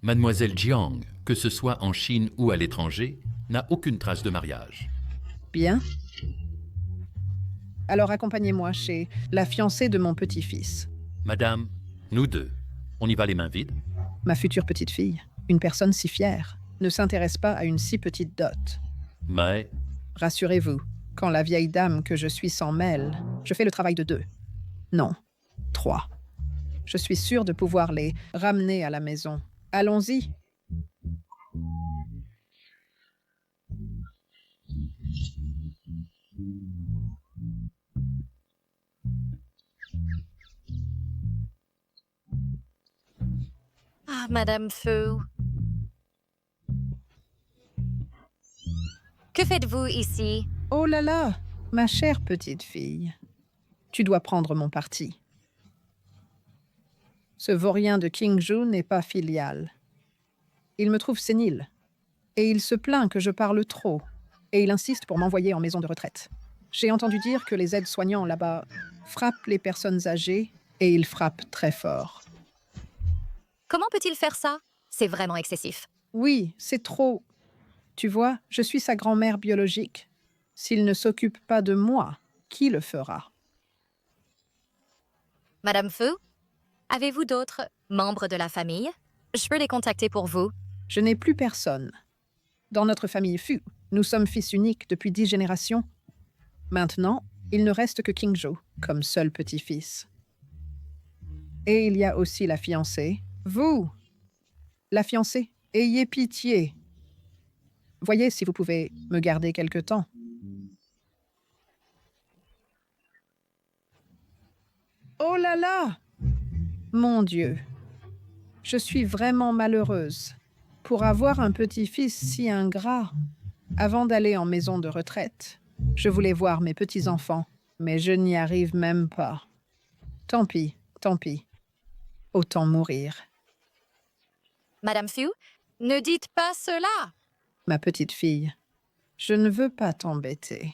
Mademoiselle Jiang, que ce soit en Chine ou à l'étranger, n'a aucune trace de mariage. Bien. Alors accompagnez-moi chez la fiancée de mon petit-fils. Madame, nous deux, on y va les mains vides? Ma future petite-fille, une personne si fière, ne s'intéresse pas à une si petite dot. Mais... Rassurez-vous, quand la vieille dame que je suis s'en mêle, je fais le travail de 2. Non, 3. Je suis sûre de pouvoir les ramener à la maison. Allons-y. Ah, Madame Fu. Que faites-vous ici? Oh là là, ma chère petite fille. Tu dois prendre mon parti. Ce vaurien de Qingzhou n'est pas filial. Il me trouve sénile. Et il se plaint que je parle trop. Et il insiste pour m'envoyer en maison de retraite. J'ai entendu dire que les aides-soignants là-bas frappent les personnes âgées et ils frappent très fort. Comment peut-il faire ça? C'est vraiment excessif. Oui, c'est trop. Tu vois, je suis sa grand-mère biologique. S'il ne s'occupe pas de moi, qui le fera? Madame Fu, avez-vous d'autres membres de la famille? Je peux les contacter pour vous. Je n'ai plus personne. Dans notre famille Fu, nous sommes fils uniques depuis 10 générations. Maintenant, il ne reste que Qingzhou comme seul petit-fils. Et il y a aussi la fiancée. Vous, la fiancée, ayez pitié. Voyez si vous pouvez me garder quelque temps. Oh là là! Mon Dieu! Je suis vraiment malheureuse pour avoir un petit-fils si ingrat. Avant d'aller en maison de retraite, je voulais voir mes petits-enfants, mais je n'y arrive même pas. Tant pis, tant pis. Autant mourir. Madame Fu, ne dites pas cela. Ma petite fille, je ne veux pas t'embêter.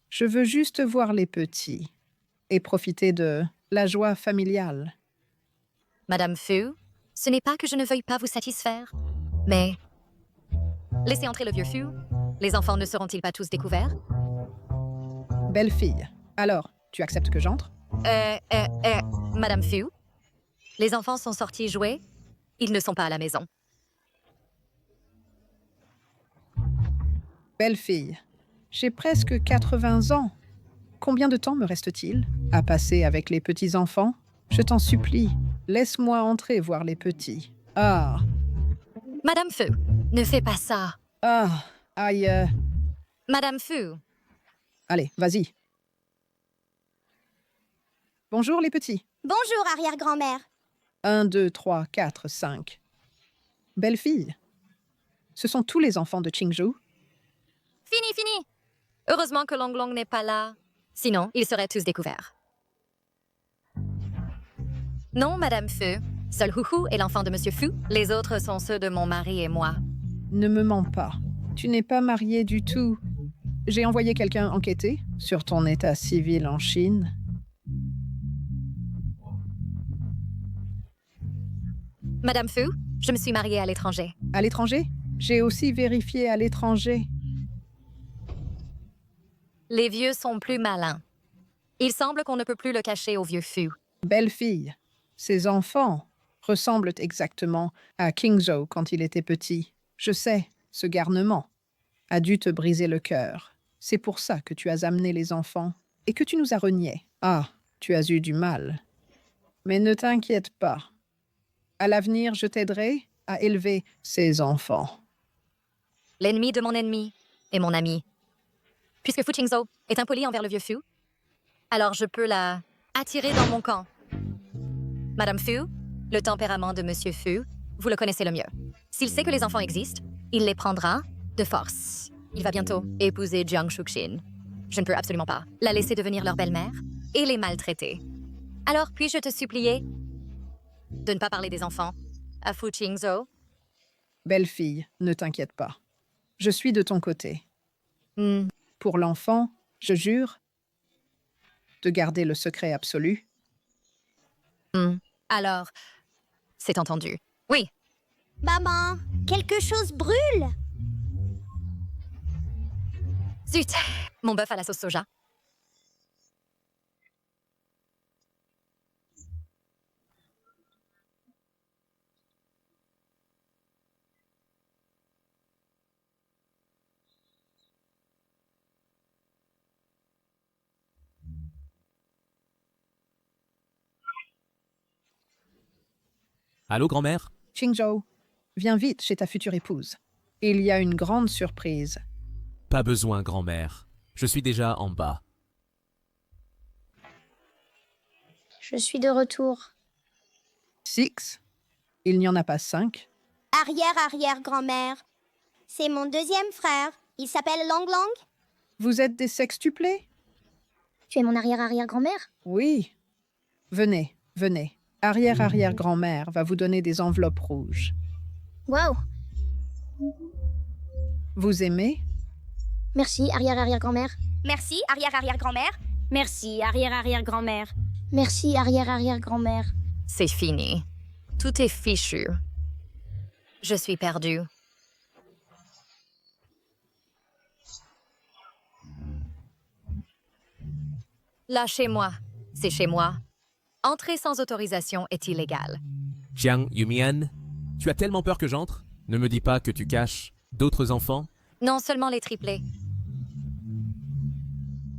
Je veux juste voir les petits et profiter de la joie familiale. Madame Fu, ce n'est pas que je ne veuille pas vous satisfaire, mais laissez entrer le vieux Fu. Les enfants ne seront-ils pas tous découverts? Belle fille. Alors, tu acceptes que j'entre? Madame Fu, les enfants sont sortis jouer. Ils ne sont pas à la maison. Belle fille, j'ai presque 80 ans. Combien de temps me reste-t-il à passer avec les petits-enfants? Je t'en supplie, laisse-moi entrer voir les petits. Ah! Madame Fu, ne fais pas ça. Ah! Aïe! Madame Fu. Allez, vas-y. Bonjour les petits. Bonjour, arrière-grand-mère. 1, 2, 3, 4, 5. Belle fille. Ce sont tous les enfants de Qingzhou? Fini. Heureusement que Long Long n'est pas là. Sinon, ils seraient tous découverts. Non, Madame Fu. Seul Huhu est l'enfant de Monsieur Fu. Les autres sont ceux de mon mari et moi. Ne me mens pas. Tu n'es pas mariée du tout. J'ai envoyé quelqu'un enquêter sur ton état civil en Chine. Madame Fu, je me suis mariée à l'étranger. À l'étranger? J'ai aussi vérifié à l'étranger. Les vieux sont plus malins. Il semble qu'on ne peut plus le cacher au vieux Fu. Belle fille, ces enfants ressemblent exactement à Qingzhou quand il était petit. Je sais, ce garnement a dû te briser le cœur. C'est pour ça que tu as amené les enfants et que tu nous as reniés. Ah, tu as eu du mal. Mais ne t'inquiète pas. À l'avenir, je t'aiderai à élever ces enfants. L'ennemi de mon ennemi est mon ami. Puisque Fu Qingzhou est impoli envers le vieux Fu, alors je peux la attirer dans mon camp. Madame Fu, le tempérament de Monsieur Fu, vous le connaissez le mieux. S'il sait que les enfants existent, il les prendra de force. Il va bientôt épouser Jiang Shuxin. Je ne peux absolument pas la laisser devenir leur belle-mère et les maltraiter. Alors puis-je te supplier de ne pas parler des enfants à Fu Qingzhou? Belle fille, ne t'inquiète pas. Je suis de ton côté. Hmm. Pour l'enfant, je jure de garder le secret absolu. Alors, c'est entendu. Oui. Maman, quelque chose brûle. Zut, mon bœuf à la sauce soja. Allô, grand-mère? Qingzhou, viens vite chez ta future épouse. Il y a une grande surprise. Pas besoin, grand-mère. Je suis déjà en bas. Je suis de retour. 6? Il n'y en a pas 5? Arrière-arrière-grand-mère. C'est mon deuxième frère. Il s'appelle Long Long. Vous êtes des sextuplés? Tu es mon arrière-arrière-grand-mère? Oui. Venez, venez. Arrière-arrière-grand-mère va vous donner des enveloppes rouges. Waouh! Vous aimez? Merci, arrière-arrière-grand-mère. Merci, arrière-arrière-grand-mère. Merci, arrière-arrière-grand-mère. Merci, arrière-arrière-grand-mère. C'est fini. Tout est fichu. Je suis perdue. Lâchez-moi. C'est chez moi. Entrer sans autorisation est illégal. Jiang Yumian, tu as tellement peur que j'entre? Ne me dis pas que tu caches d'autres enfants? Non seulement les triplés.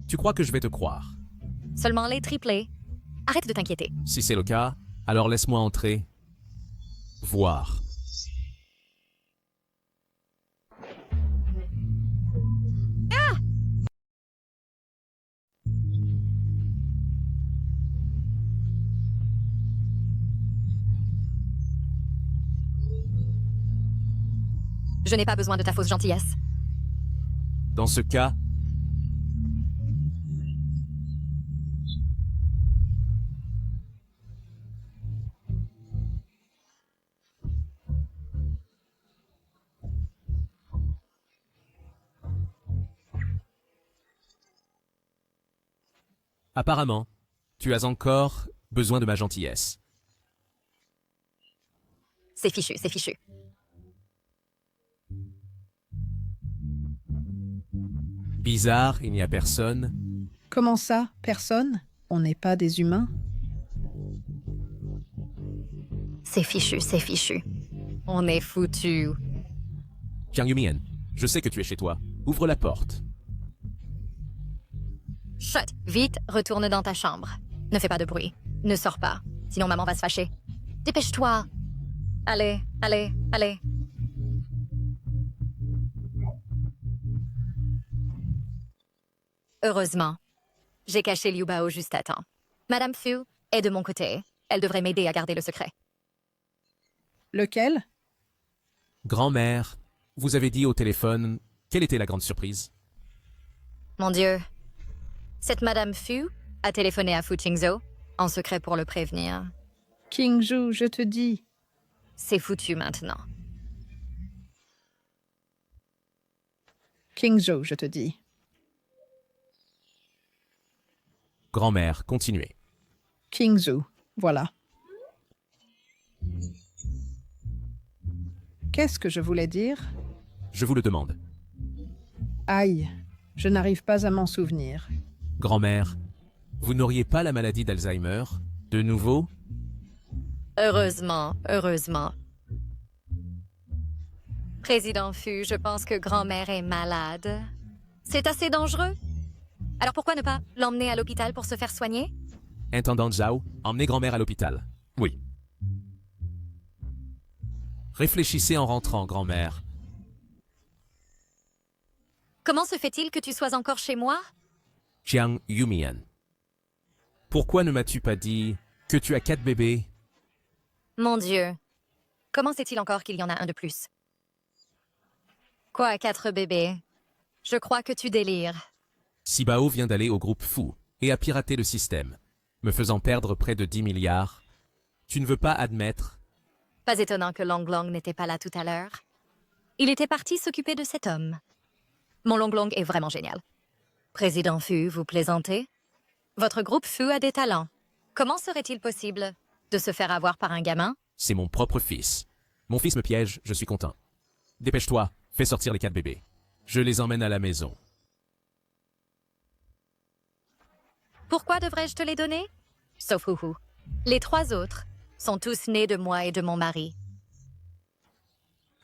Tu crois que je vais te croire? Seulement les triplés. Arrête de t'inquiéter. Si c'est le cas, alors laisse-moi entrer. Voir. Ah! Je n'ai pas besoin de ta fausse gentillesse. Dans ce cas, apparemment, tu as encore besoin de ma gentillesse. C'est fichu, c'est fichu. Bizarre, il n'y a personne. Comment ça, personne? On n'est pas des humains? C'est fichu, c'est fichu. On est foutu. Jiang Yumian, je sais que tu es chez toi. Ouvre la porte. Chut, vite, retourne dans ta chambre. Ne fais pas de bruit. Ne sors pas, sinon maman va se fâcher. Dépêche-toi. Allez, allez, allez. Heureusement, j'ai caché Liu Bao juste à temps. Madame Fu est de mon côté. Elle devrait m'aider à garder le secret. Lequel? Grand-mère, vous avez dit au téléphone, quelle était la grande surprise? Mon Dieu. Cette Madame Fu a téléphoné à Fu Qingzhou en secret pour le prévenir. Qingzhou, je te dis. C'est foutu maintenant. Qingzhou, je te dis. Grand-mère, continuez. Qingzhou, voilà. Qu'est-ce que je voulais dire? Je vous le demande. Aïe, je n'arrive pas à m'en souvenir. Grand-mère, vous n'auriez pas la maladie d'Alzheimer? De nouveau? Heureusement, heureusement. Président Fu, je pense que grand-mère est malade. C'est assez dangereux. Alors pourquoi ne pas l'emmener à l'hôpital pour se faire soigner? Intendant Zhao, emmenez grand-mère à l'hôpital. Oui. Réfléchissez en rentrant, grand-mère. Comment se fait-il que tu sois encore chez moi? Jiang Yumian. Pourquoi ne m'as-tu pas dit que tu as 4 bébés? Mon Dieu. Comment sait-il encore qu'il y en a un de plus? Quoi, 4 bébés? Je crois que tu délires. Sibao vient d'aller au groupe Fu et a piraté le système, me faisant perdre près de 10 milliards. Tu ne veux pas admettre? Pas étonnant que Long Long n'était pas là tout à l'heure. Il était parti s'occuper de cet homme. Mon Long Long est vraiment génial. Président Fu, vous plaisantez? Votre groupe Fu a des talents. Comment serait-il possible de se faire avoir par un gamin? C'est mon propre fils. Mon fils me piège, je suis content. Dépêche-toi, fais sortir les 4 bébés. Je les emmène à la maison. Pourquoi devrais-je te les donner? Sauf Huhu. Les 3 autres sont tous nés de moi et de mon mari.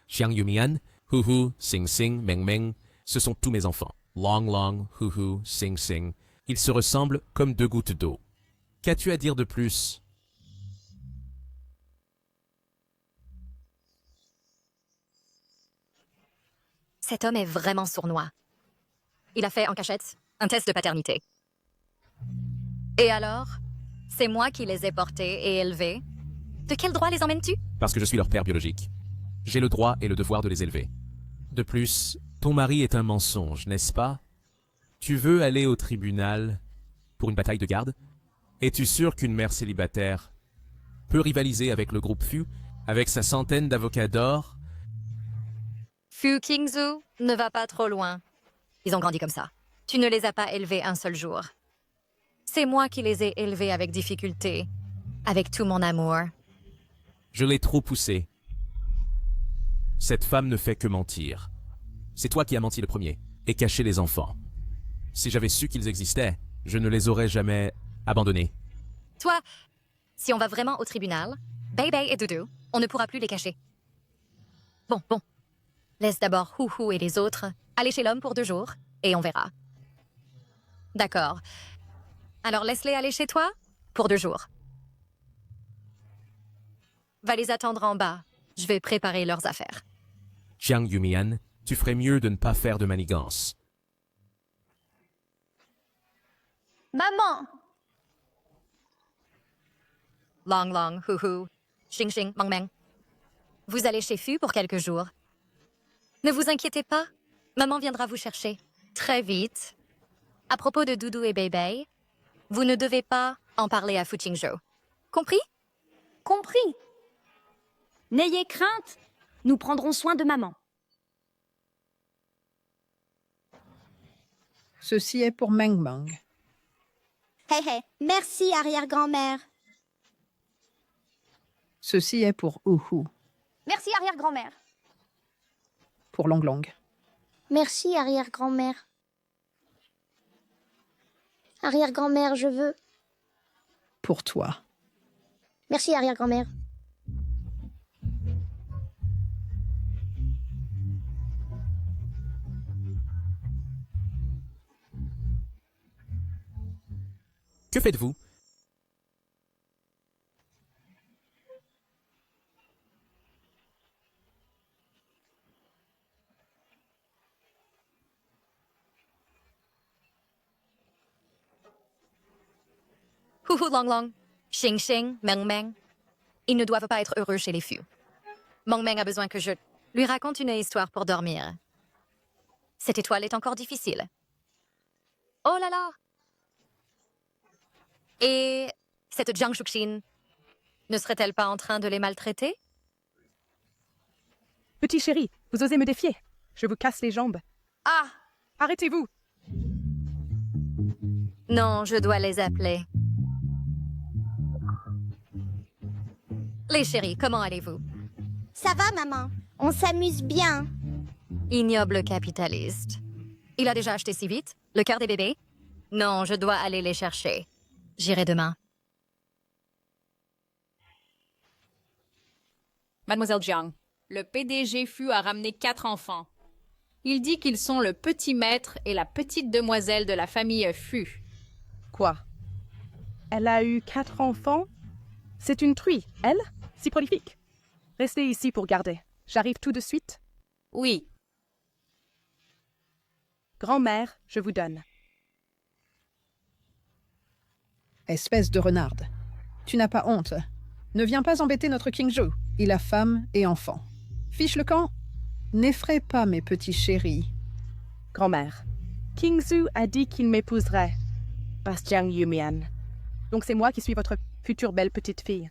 Jiang Yumian, Huhu, Sing Sing, Meng Meng, ce sont tous mes enfants. Long Long, Huhu, Sing Sing. Ils se ressemblent comme 2 gouttes d'eau. Qu'as-tu à dire de plus? Cet homme est vraiment sournois. Il a fait en cachette un test de paternité. Et alors? C'est moi qui les ai portés et élevés. De quel droit les emmènes-tu? Parce que je suis leur père biologique. J'ai le droit et le devoir de les élever. De plus, ton mari est un mensonge, n'est-ce pas? Tu veux aller au tribunal pour une bataille de garde? Es-tu sûr qu'une mère célibataire peut rivaliser avec le groupe Fu, avec sa centaine d'avocats d'or? Fu Qingzhou ne va pas trop loin. Ils ont grandi comme ça. Tu ne les as pas élevés un seul jour. C'est moi qui les ai élevés avec difficulté, avec tout mon amour. Je l'ai trop poussé. Cette femme ne fait que mentir. C'est toi qui as menti le premier et caché les enfants. Si j'avais su qu'ils existaient, je ne les aurais jamais abandonnés. Toi, si on va vraiment au tribunal, Bébé et Doudou, on ne pourra plus les cacher. Bon. Laisse d'abord Huhu et les autres aller chez l'homme pour 2 jours, et on verra. D'accord. Alors laisse-les aller chez toi pour 2 jours. Va les attendre en bas. Je vais préparer leurs affaires. Jiang Yumian, tu ferais mieux de ne pas faire de manigance. Maman! Long Long, Huhu, Xing Xing, Meng Meng. Vous allez chez Fu pour quelques jours. Ne vous inquiétez pas, maman viendra vous chercher. Très vite. À propos de Doudou et Bébé, vous ne devez pas en parler à Fu Qingzhou. Compris? Compris. N'ayez crainte, nous prendrons soin de maman. Ceci est pour Meng Meng. Hé hé, merci arrière-grand-mère. Ceci est pour Uhu. Merci, arrière-grand-mère. Pour Long Long. Merci, arrière-grand-mère. Arrière-grand-mère, je veux. Pour toi. Merci, arrière-grand-mère. Que faites-vous? Huhu Long Long, Xing Xing, Meng Meng. Ils ne doivent pas être heureux chez les Fu. Meng Meng a besoin que je lui raconte une histoire pour dormir. Cette étoile est encore difficile. Oh là là! Et cette Jiang Shuxin ne serait-elle pas en train de les maltraiter? Petit chéri, vous osez me défier? Je vous casse les jambes. Ah! Arrêtez-vous! Non, je dois les appeler. Les chéris, comment allez-vous? Ça va, maman? On s'amuse bien. Ignoble capitaliste. Il a déjà acheté si vite? Le cœur des bébés? Non, je dois aller les chercher. J'irai demain. Mademoiselle Jiang, le PDG Fu a ramené 4 enfants. Il dit qu'ils sont le petit maître et la petite demoiselle de la famille Fu. Quoi? Elle a eu 4 enfants? C'est une truie, elle? Si prolifique. Restez ici pour garder. J'arrive tout de suite. Oui. Grand-mère, je vous donne. Espèce de renarde. Tu n'as pas honte. Ne viens pas embêter notre Qingzhou. Il a femme et enfant. Fiche le camp. N'effraie pas mes petits chéris. Grand-mère, Qingzhou a dit qu'il m'épouserait. Pas Jiang Yumian. Donc c'est moi qui suis votre future belle petite fille.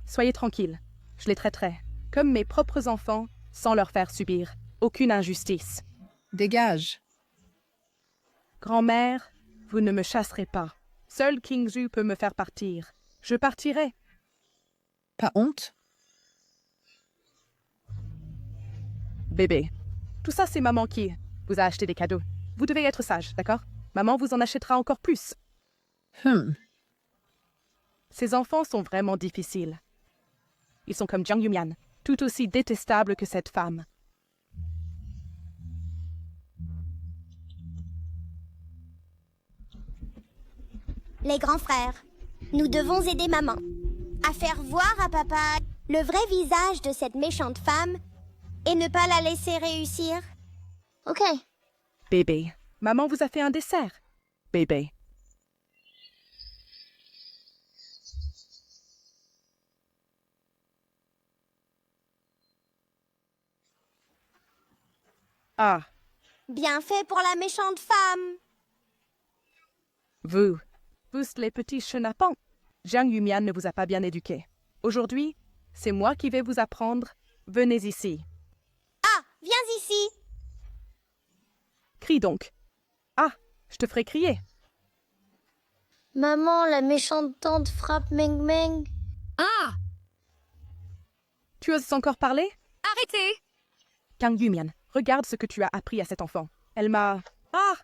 Soyez tranquille. Je les traiterai comme mes propres enfants sans leur faire subir aucune injustice. Dégage. Grand-mère, vous ne me chasserez pas. Seul Qingzhou peut me faire partir. Je partirai. Pas honte? Bébé, tout ça c'est maman qui vous a acheté des cadeaux. Vous devez être sage, d'accord? Maman vous en achètera encore plus. Ces enfants sont vraiment difficiles. Ils sont comme Jiang Yumian, tout aussi détestables que cette femme. Les grands frères, nous devons aider maman à faire voir à papa le vrai visage de cette méchante femme et ne pas la laisser réussir. Ok. Bébé, maman vous a fait un dessert. Bébé. Ah, Bien fait pour la méchante femme. vous les petits chenapans. Jiang Yumian ne vous a pas bien éduqué. Aujourd'hui, c'est moi qui vais vous apprendre. Venez ici. Ah, viens ici. Crie donc. Ah, je te ferai crier. Maman, la méchante tante frappe Meng Meng. Ah! Tu oses encore parler? Arrêtez! Jiang Yumian, regarde ce que tu as appris à cet enfant. Elle m'a... Ah!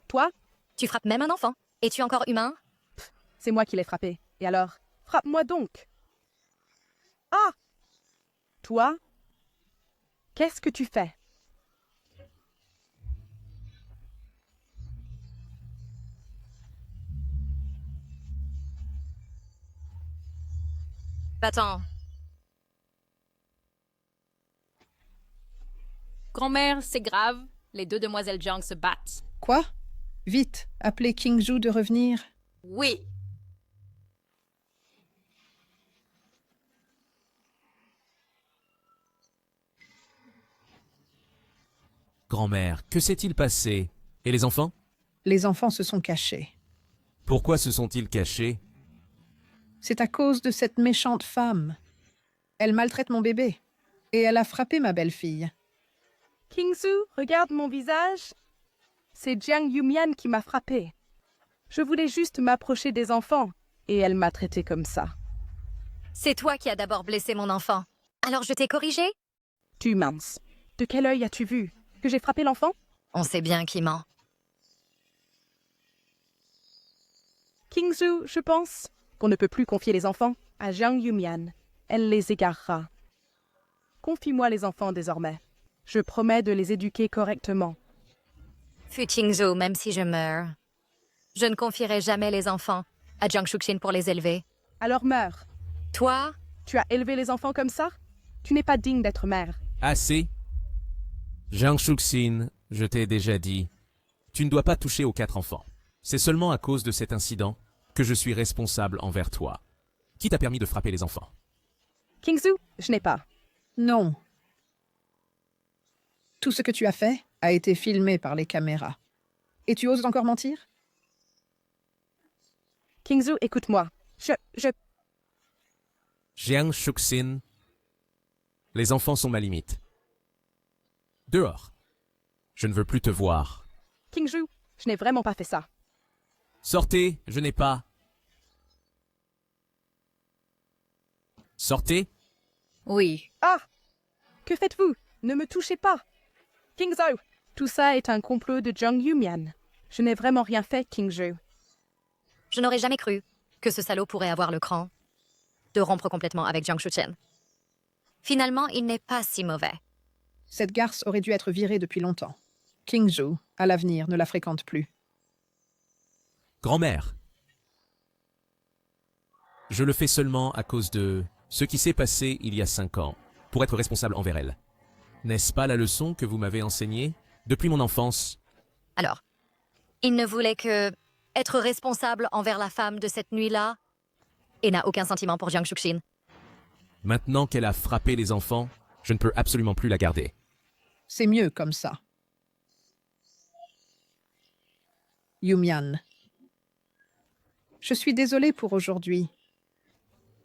Toi? Tu frappes même un enfant. Es-tu encore humain? C'est moi qui l'ai frappé. Et alors, frappe-moi donc. Ah! Toi? Qu'est-ce que tu fais? Attends. Grand-mère, c'est grave. Les 2 demoiselles Jiang se battent. Quoi? Vite, appelez Qingzhou de revenir. Oui. Grand-mère, que s'est-il passé? Et les enfants? Les enfants se sont cachés. Pourquoi se sont-ils cachés? C'est à cause de cette méchante femme. Elle maltraite mon bébé. Et elle a frappé ma belle-fille. Kingsu, regarde mon visage. C'est Jiang Yumian qui m'a frappé. Je voulais juste m'approcher des enfants, et elle m'a traité comme ça. C'est toi qui as d'abord blessé mon enfant. Alors je t'ai corrigé? Tu mince. De quel œil as-tu vu? Que j'ai frappé l'enfant? On sait bien qui ment. Kingsu, je pense qu'on ne peut plus confier les enfants à Jiang Yumian. Elle les égarera. Confie-moi les enfants désormais. Je promets de les éduquer correctement. Fu Qingzhou, même si je meurs, je ne confierai jamais les enfants à Jiang Shuxin pour les élever. Alors meurs. Toi? Tu as élevé les enfants comme ça? Tu n'es pas digne d'être mère. Assez. Jiang Shuxin, je t'ai déjà dit, tu ne dois pas toucher aux 4 enfants. C'est seulement à cause de cet incident que je suis responsable envers toi. Qui t'a permis de frapper les enfants? Kingsu, je n'ai pas. Non. Tout ce que tu as fait a été filmé par les caméras. Et tu oses encore mentir? Kingsu, écoute-moi. Je... Jiang Shuxin, les enfants sont ma limite. Dehors. Je ne veux plus te voir. Kingsu, je n'ai vraiment pas fait ça. Sortez, je n'ai pas. Sortez. Oui. Ah! Que faites-vous? Ne me touchez pas! Kingzhou, tout ça est un complot de Jiang Yumian. Je n'ai vraiment rien fait, Kingzhou. Je n'aurais jamais cru que ce salaud pourrait avoir le cran de rompre complètement avec Jiang Shuchen. Finalement, il n'est pas si mauvais. Cette garce aurait dû être virée depuis longtemps. Kingzhou, à l'avenir, ne la fréquente plus. Grand-mère. Je le fais seulement à cause de ce qui s'est passé il y a 5 ans, pour être responsable envers elle. N'est-ce pas la leçon que vous m'avez enseignée depuis mon enfance? Alors, il ne voulait que être responsable envers la femme de cette nuit-là et n'a aucun sentiment pour Jiang Shuxin. Maintenant qu'elle a frappé les enfants, je ne peux absolument plus la garder. C'est mieux comme ça. Yumian. Je suis désolée pour aujourd'hui.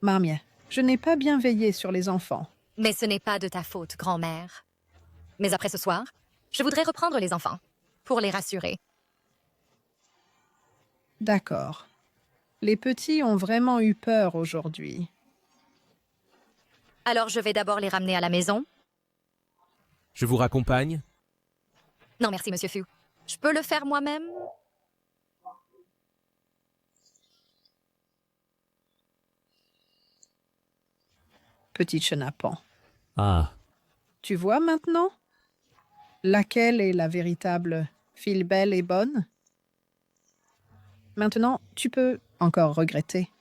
Marmie, je n'ai pas bien veillé sur les enfants. Mais ce n'est pas de ta faute, grand-mère. Mais après ce soir, je voudrais reprendre les enfants, pour les rassurer. D'accord. Les petits ont vraiment eu peur aujourd'hui. Alors je vais d'abord les ramener à la maison. Je vous raccompagne? Non, merci, Monsieur Fu. Je peux le faire moi-même? Petit chenapan. Ah. Tu vois maintenant? Laquelle est la véritable fille belle et bonne? Maintenant, tu peux encore regretter.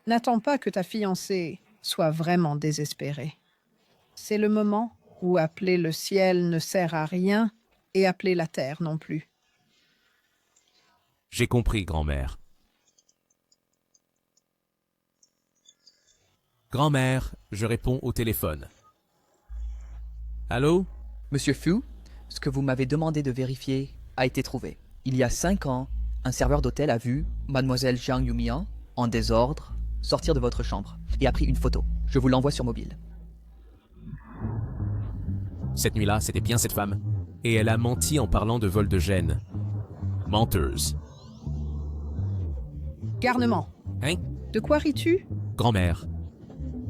N'attends pas que ta fiancée soit vraiment désespérée. C'est le moment où appeler le ciel ne sert à rien et appeler la terre non plus. J'ai compris, grand-mère. Grand-mère, je réponds au téléphone. Allô? Monsieur Fu, ce que vous m'avez demandé de vérifier a été trouvé. Il y a 5 ans, un serveur d'hôtel a vu Mademoiselle Jiang Yumian, en désordre, sortir de votre chambre et a pris une photo. Je vous l'envoie sur mobile. Cette nuit-là, c'était bien cette femme. Et elle a menti en parlant de vol de gènes. Menteuse. Garnement. Hein? De quoi ris-tu? Grand-mère,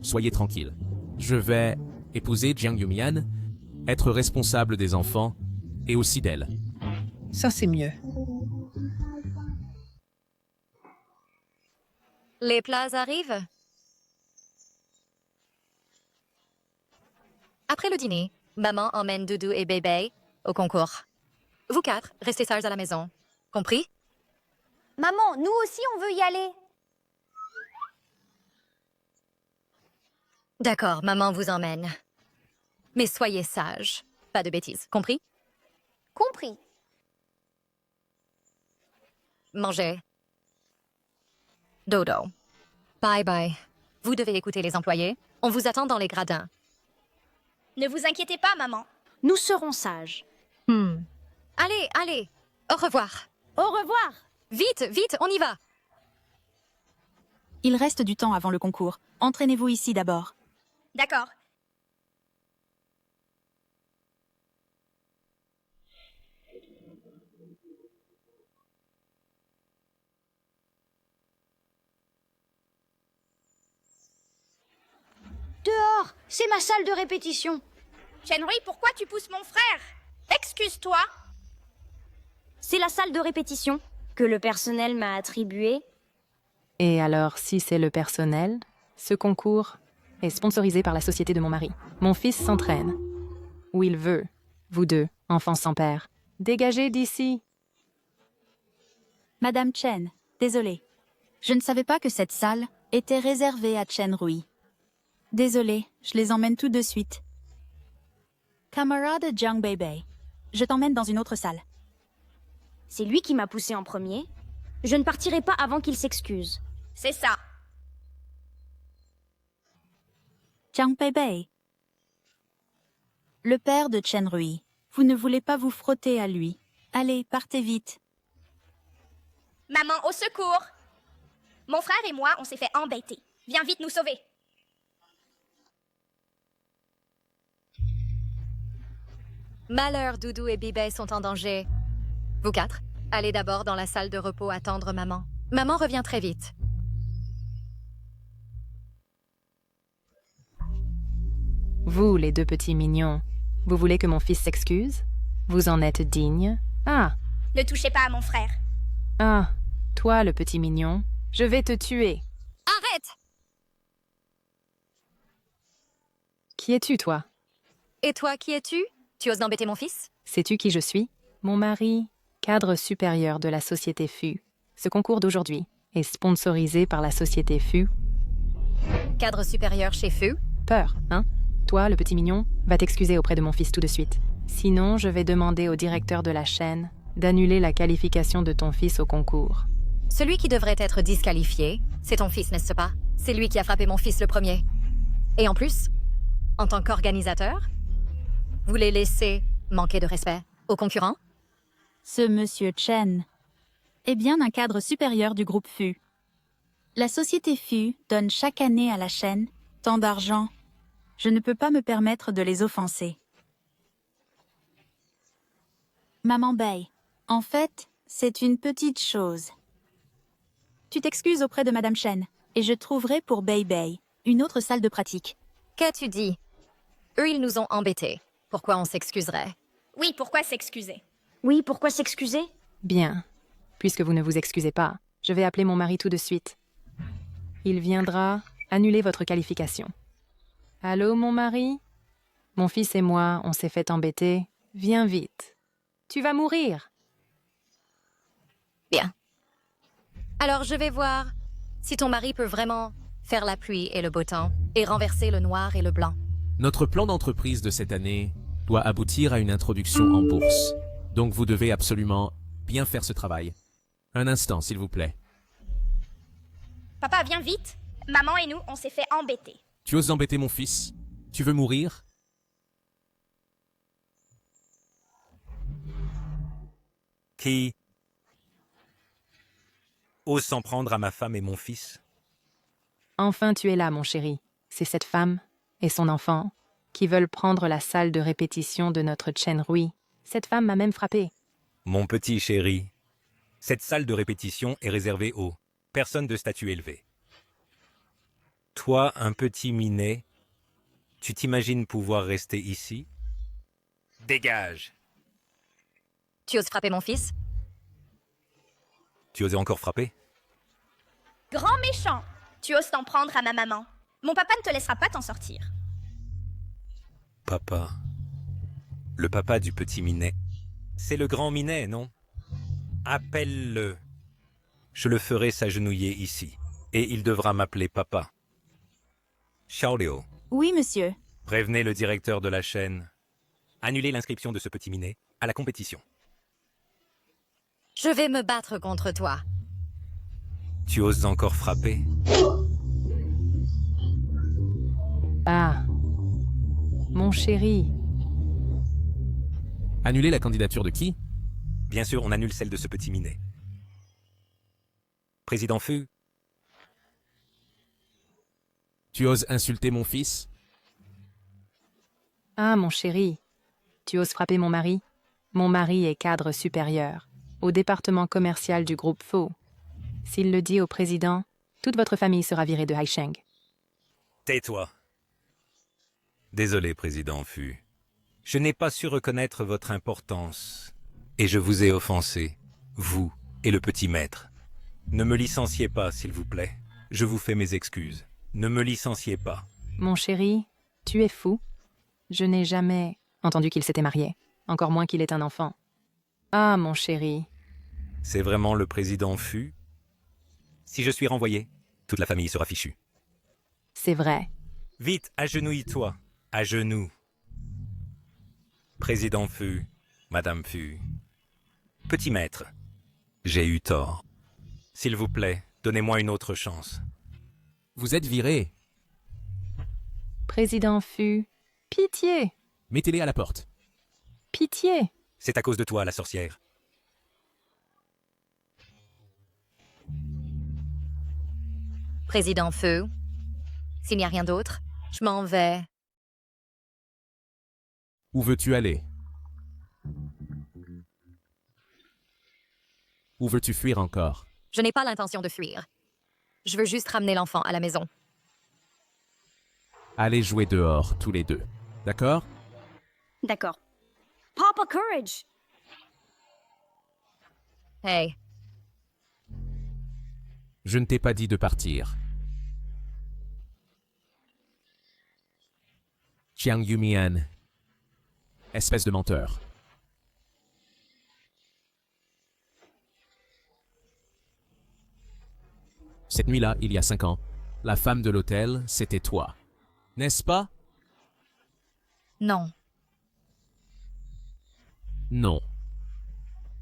soyez tranquille. Je vais épouser Jiang Yumian, être responsable des enfants et aussi d'elle. Ça, c'est mieux. Les plats arrivent. Après le dîner, maman emmène Doudou et bébé au concours. Vous 4, restez sages à la maison. Compris? Maman, nous aussi, on veut y aller. D'accord, maman vous emmène. Mais soyez sages. Pas de bêtises. Compris? Compris. Mangez. Dodo. Bye bye. Vous devez écouter les employés. On vous attend dans les gradins. Ne vous inquiétez pas, maman. Nous serons sages. Allez, allez. Au revoir. Au revoir. Vite, vite, on y va. Il reste du temps avant le concours. Entraînez-vous ici d'abord. D'accord. Dehors, c'est ma salle de répétition. Shenrui, pourquoi tu pousses mon frère? Excuse-toi. C'est la salle de répétition que le personnel m'a attribuée. Et alors, si c'est le personnel, ce concours est sponsorisé par la société de mon mari. Mon fils s'entraîne. Où il veut. Vous deux, enfants sans père. Dégagez d'ici. Madame Chen, désolée. Je ne savais pas que cette salle était réservée à Chen Rui. Désolée, je les emmène tout de suite. Camarade Jiang Beibei, je t'emmène dans une autre salle. C'est lui qui m'a poussé en premier. Je ne partirai pas avant qu'il s'excuse. C'est ça. Jiang Beibei. Le père de Chen Rui. Vous ne voulez pas vous frotter à lui. Allez, partez vite. Maman, au secours. Mon frère et moi, on s'est fait embêter. Viens vite nous sauver. Malheur, Doudou et Bibet sont en danger. Vous quatre, allez d'abord dans la salle de repos attendre maman. Maman revient très vite. Vous, les deux petits mignons, vous voulez que mon fils s'excuse? Vous en êtes digne? Ah, Ne touchez pas à mon frère. ah, toi, le petit mignon, je vais te tuer. Arrête! Qui es-tu, toi? Et toi, qui es-tu? Tu oses embêter mon fils? Sais-tu qui je suis? Mon mari, cadre supérieur de la société FU. Ce concours d'aujourd'hui est sponsorisé par la société FU. Cadre supérieur chez FU? Peur, hein? Toi, le petit mignon, va t'excuser auprès de mon fils tout de suite. Sinon, je vais demander au directeur de la chaîne d'annuler la qualification de ton fils au concours. Celui qui devrait être disqualifié, c'est ton fils, n'est-ce pas? C'est lui qui a frappé mon fils le premier. Et en plus, en tant qu'organisateur, vous les laissez manquer de respect aux concurrents? Ce monsieur Chen est bien un cadre supérieur du groupe FU. La société FU donne chaque année à la chaîne tant d'argent. Je ne peux pas me permettre de les offenser. Maman Bei, en fait, c'est une petite chose. Tu t'excuses auprès de Madame Chen, et je trouverai pour Bei Bei une autre salle de pratique. Qu'as-tu dit? Eux, ils nous ont embêtés. Pourquoi on s'excuserait? Oui, pourquoi s'excuser? Oui, pourquoi s'excuser? Bien. Puisque vous ne vous excusez pas, je vais appeler mon mari tout de suite. Il viendra annuler votre qualification. Allô, mon mari? Mon fils et moi, on s'est fait embêter. Viens vite. Tu vas mourir. Bien. Alors, je vais voir si ton mari peut vraiment faire la pluie et le beau temps et renverser le noir et le blanc. Notre plan d'entreprise de cette année doit aboutir à une introduction en bourse. Donc vous devez absolument bien faire ce travail. Un instant, s'il vous plaît. Papa, viens vite. Maman et nous, on s'est fait embêter. Tu oses embêter mon fils? Tu veux mourir? Qui ose s'en prendre à ma femme et mon fils? Enfin, tu es là, mon chéri. C'est cette femme et son enfant qui veulent prendre la salle de répétition de notre Chen Rui. Cette femme m'a même frappé. Mon petit chéri, cette salle de répétition est réservée aux personnes de statut élevé. Toi, un petit minet, tu t'imagines pouvoir rester ici? Dégage! Tu oses frapper mon fils? Tu osais encore frapper? Grand méchant! Tu oses t'en prendre à ma maman. Mon papa ne te laissera pas t'en sortir. Papa. Le papa du petit minet. C'est le grand minet, non? Appelle-le. Je le ferai s'agenouiller ici. Et il devra m'appeler papa. Xiaoliu, Oui, monsieur. prévenez le directeur de la chaîne. Annulez l'inscription de ce petit minet à la compétition. Je vais me battre contre toi. Tu oses encore frapper? Ah, mon chéri. Annuler la candidature de qui? Bien sûr, on annule celle de ce petit minet. Président Fu, Tu oses insulter mon fils? Ah, mon chéri, tu oses frapper mon mari? Mon mari est cadre supérieur au département commercial du groupe Fo. S'il le dit au président, toute votre famille sera virée de Haisheng. tais-toi. Désolé, Président Fu. Je n'ai pas su reconnaître votre importance. Et je vous ai offensé, vous et le petit maître. Ne me licenciez pas, s'il vous plaît. Je vous fais mes excuses. Ne me licenciez pas. Mon chéri, tu es fou. Je n'ai jamais entendu qu'il s'était marié, encore moins qu'il ait un enfant. Ah, mon chéri. C'est vraiment le Président Fu? Si je suis renvoyé, toute la famille sera fichue. C'est vrai. Vite, agenouille-toi. À genoux. Président Fu, Madame Fu. Petit maître, j'ai eu tort. S'il vous plaît, donnez-moi une autre chance. Vous êtes viré. Président Fu, pitié, Mettez-les à la porte. pitié. C'est à cause de toi, la sorcière. Président Feu, s'il n'y a rien d'autre, je m'en vais. Où veux-tu aller? Où veux-tu fuir encore? Je n'ai pas l'intention de fuir. Je veux juste ramener l'enfant à la maison. Allez jouer dehors, tous les deux. D'accord? D'accord. Papa, courage! Hey, Je ne t'ai pas dit de partir. Jiang Yumian, espèce de menteur. Cette nuit-là, il y a 5 ans, la femme de l'hôtel, c'était toi. N'est-ce pas? non. Non.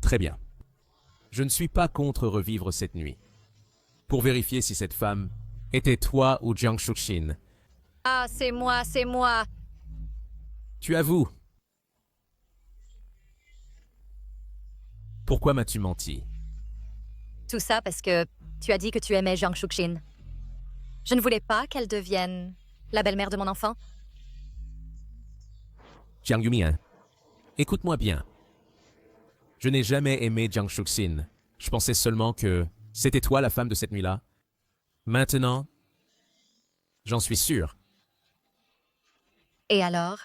Très bien. Je ne suis pas contre revivre cette nuit. Pour vérifier si cette femme était toi ou Jiang Shuxin. Ah, c'est moi, c'est moi. Tu avoues. Pourquoi m'as-tu menti? Tout ça parce que tu as dit que tu aimais Jiang Shuxin. Je ne voulais pas qu'elle devienne la belle-mère de mon enfant. Jiang Yumian, écoute-moi bien. Je n'ai jamais aimé Jiang Shuxin. Je pensais seulement que c'était toi la femme de cette nuit-là. Maintenant, j'en suis sûr. Et alors?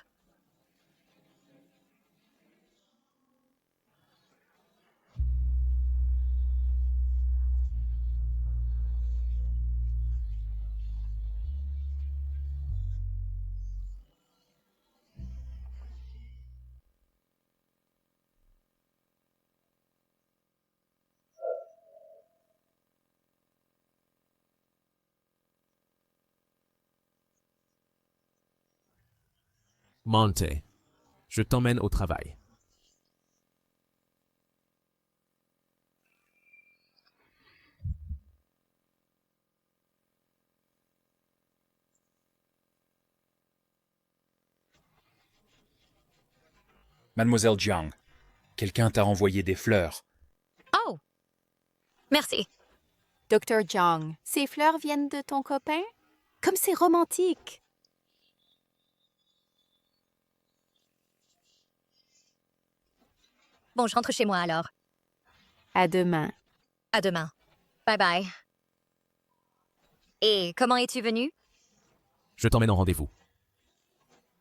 Monte, je t'emmène au travail. Mademoiselle Jiang, quelqu'un t'a envoyé des fleurs. Oh! Merci. Docteur Jiang, ces fleurs viennent de ton copain? Comme c'est romantique! Bon, je rentre chez moi alors. À demain. À demain. Bye bye. Et comment es-tu venu? Je t'emmène en rendez-vous.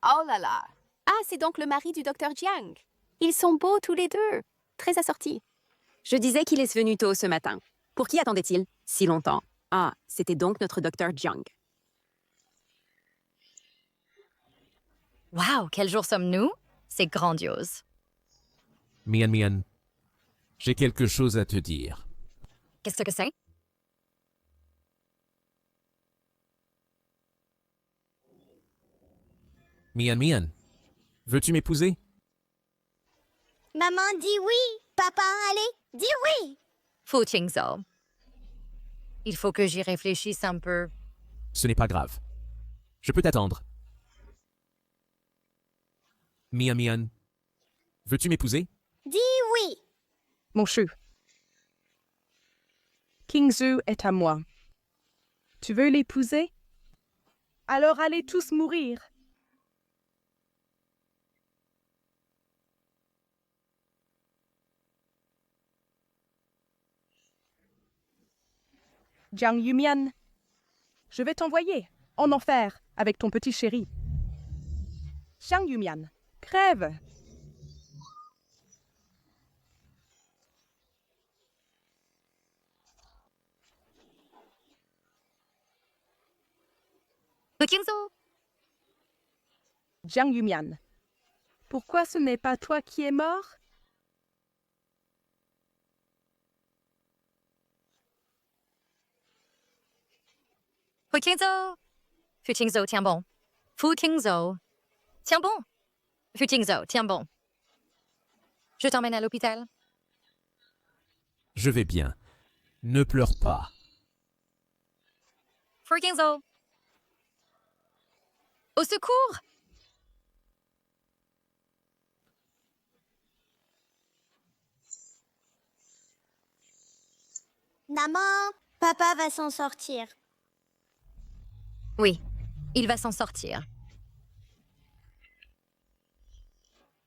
Oh là là! Ah, c'est donc le mari du docteur Jiang. Ils sont beaux tous les deux. Très assortis. Je disais qu'il est venu tôt ce matin. Pour qui attendait-il si longtemps? Ah, c'était donc notre docteur Jiang. Wow, quel jour sommes-nous? C'est grandiose. Mian Mian, j'ai quelque chose à te dire. Qu'est-ce que c'est? Mian Mian, veux-tu m'épouser? Maman dit oui. Papa, allez, dis oui. Fu Qingzhou. Il faut que j'y réfléchisse un peu. Ce n'est pas grave. Je peux t'attendre. Mian Mian, Veux-tu m'épouser? Dis oui. Mon chou. Kingzhou est à moi. Tu veux l'épouser? Alors allez tous mourir. Jiang Yumian, je vais t'envoyer en enfer avec ton petit chéri. Jiang Yumian, crève! Kingzhou! Jiang Yumian, pourquoi ce n'est pas toi qui es mort? Kingzhou! Fu Kingzhou, tiens bon. Fu Kingzhou. Tiens bon. Fu Kingzhou, tiens bon. Je t'emmène à l'hôpital. Je vais bien. Ne pleure pas. Fu Kingzhou. Au secours! Maman, papa va s'en sortir. Oui, il va s'en sortir.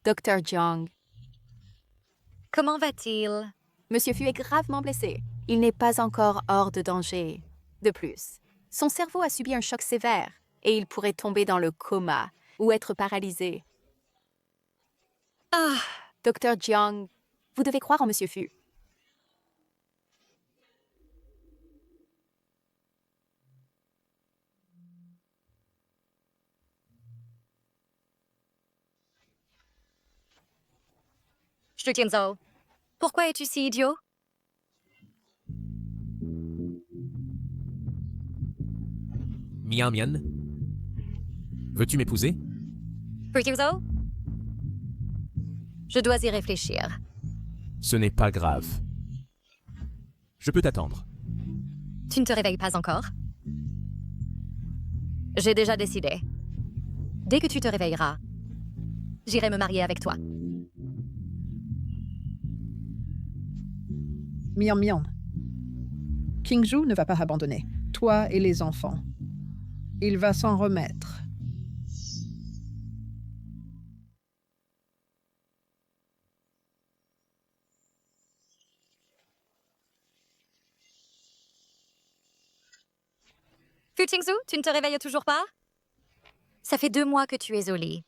Docteur Jiang. Comment va-t-il? Monsieur Fu est gravement blessé. Il n'est pas encore hors de danger. De plus, son cerveau a subi un choc sévère et il pourrait tomber dans le coma ou être paralysé. Ah! Docteur Jiang, vous devez croire en Monsieur Fu. Shou Kingzhou, pourquoi es-tu si idiot? Mian Mian? Veux-tu m'épouser? Fu Kingzhou? Je dois y réfléchir. Ce n'est pas grave. Je peux t'attendre. Tu ne te réveilles pas encore? J'ai déjà décidé. Dès que tu te réveilleras, j'irai me marier avec toi. Mian Mian. Kingzhou ne va pas abandonner. Toi et les enfants. Il va s'en remettre. Fu Kingzhou, tu ne te réveilles toujours pas? Ça fait 2 mois que tu es au lit.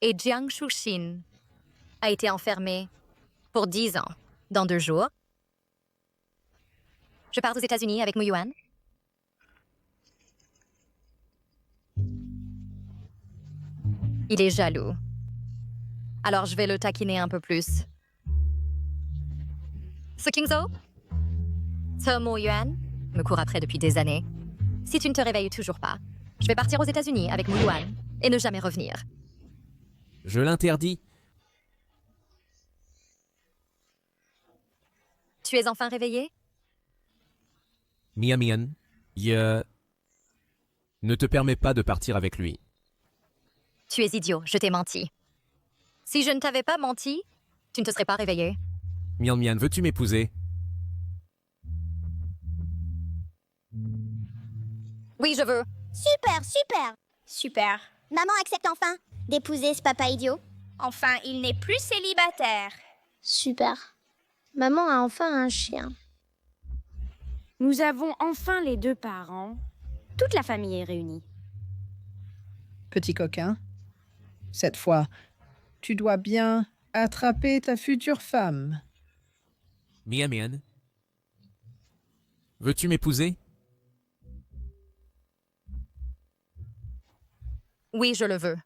Et Jiang Shuxin a été enfermé pour 10 ans, dans 2 jours. Je pars aux États-Unis avec Mu Yuan. Il est jaloux. Alors je vais le taquiner un peu plus. Ce Kingzhou? Ce Mu Yuan me court après depuis des années. Si tu ne te réveilles toujours pas, je vais partir aux États-Unis avec Mu Yuan et ne jamais revenir. Je l'interdis. Tu es enfin réveillé? Mian Mian, ne te permets pas de partir avec lui. Tu es idiot, je t'ai menti. Si je ne t'avais pas menti, tu ne te serais pas réveillé. Mian Mian, veux-tu m'épouser? Oui, je veux. Super, super. Super. Maman accepte enfin d'épouser ce papa idiot. Enfin, il n'est plus célibataire. Super. Maman a enfin un chien. Nous avons enfin les 2 parents. Toute la famille est réunie. Petit coquin, cette fois, tu dois bien attraper ta future femme. Mian Mian, veux-tu m'épouser? Oui, je le veux.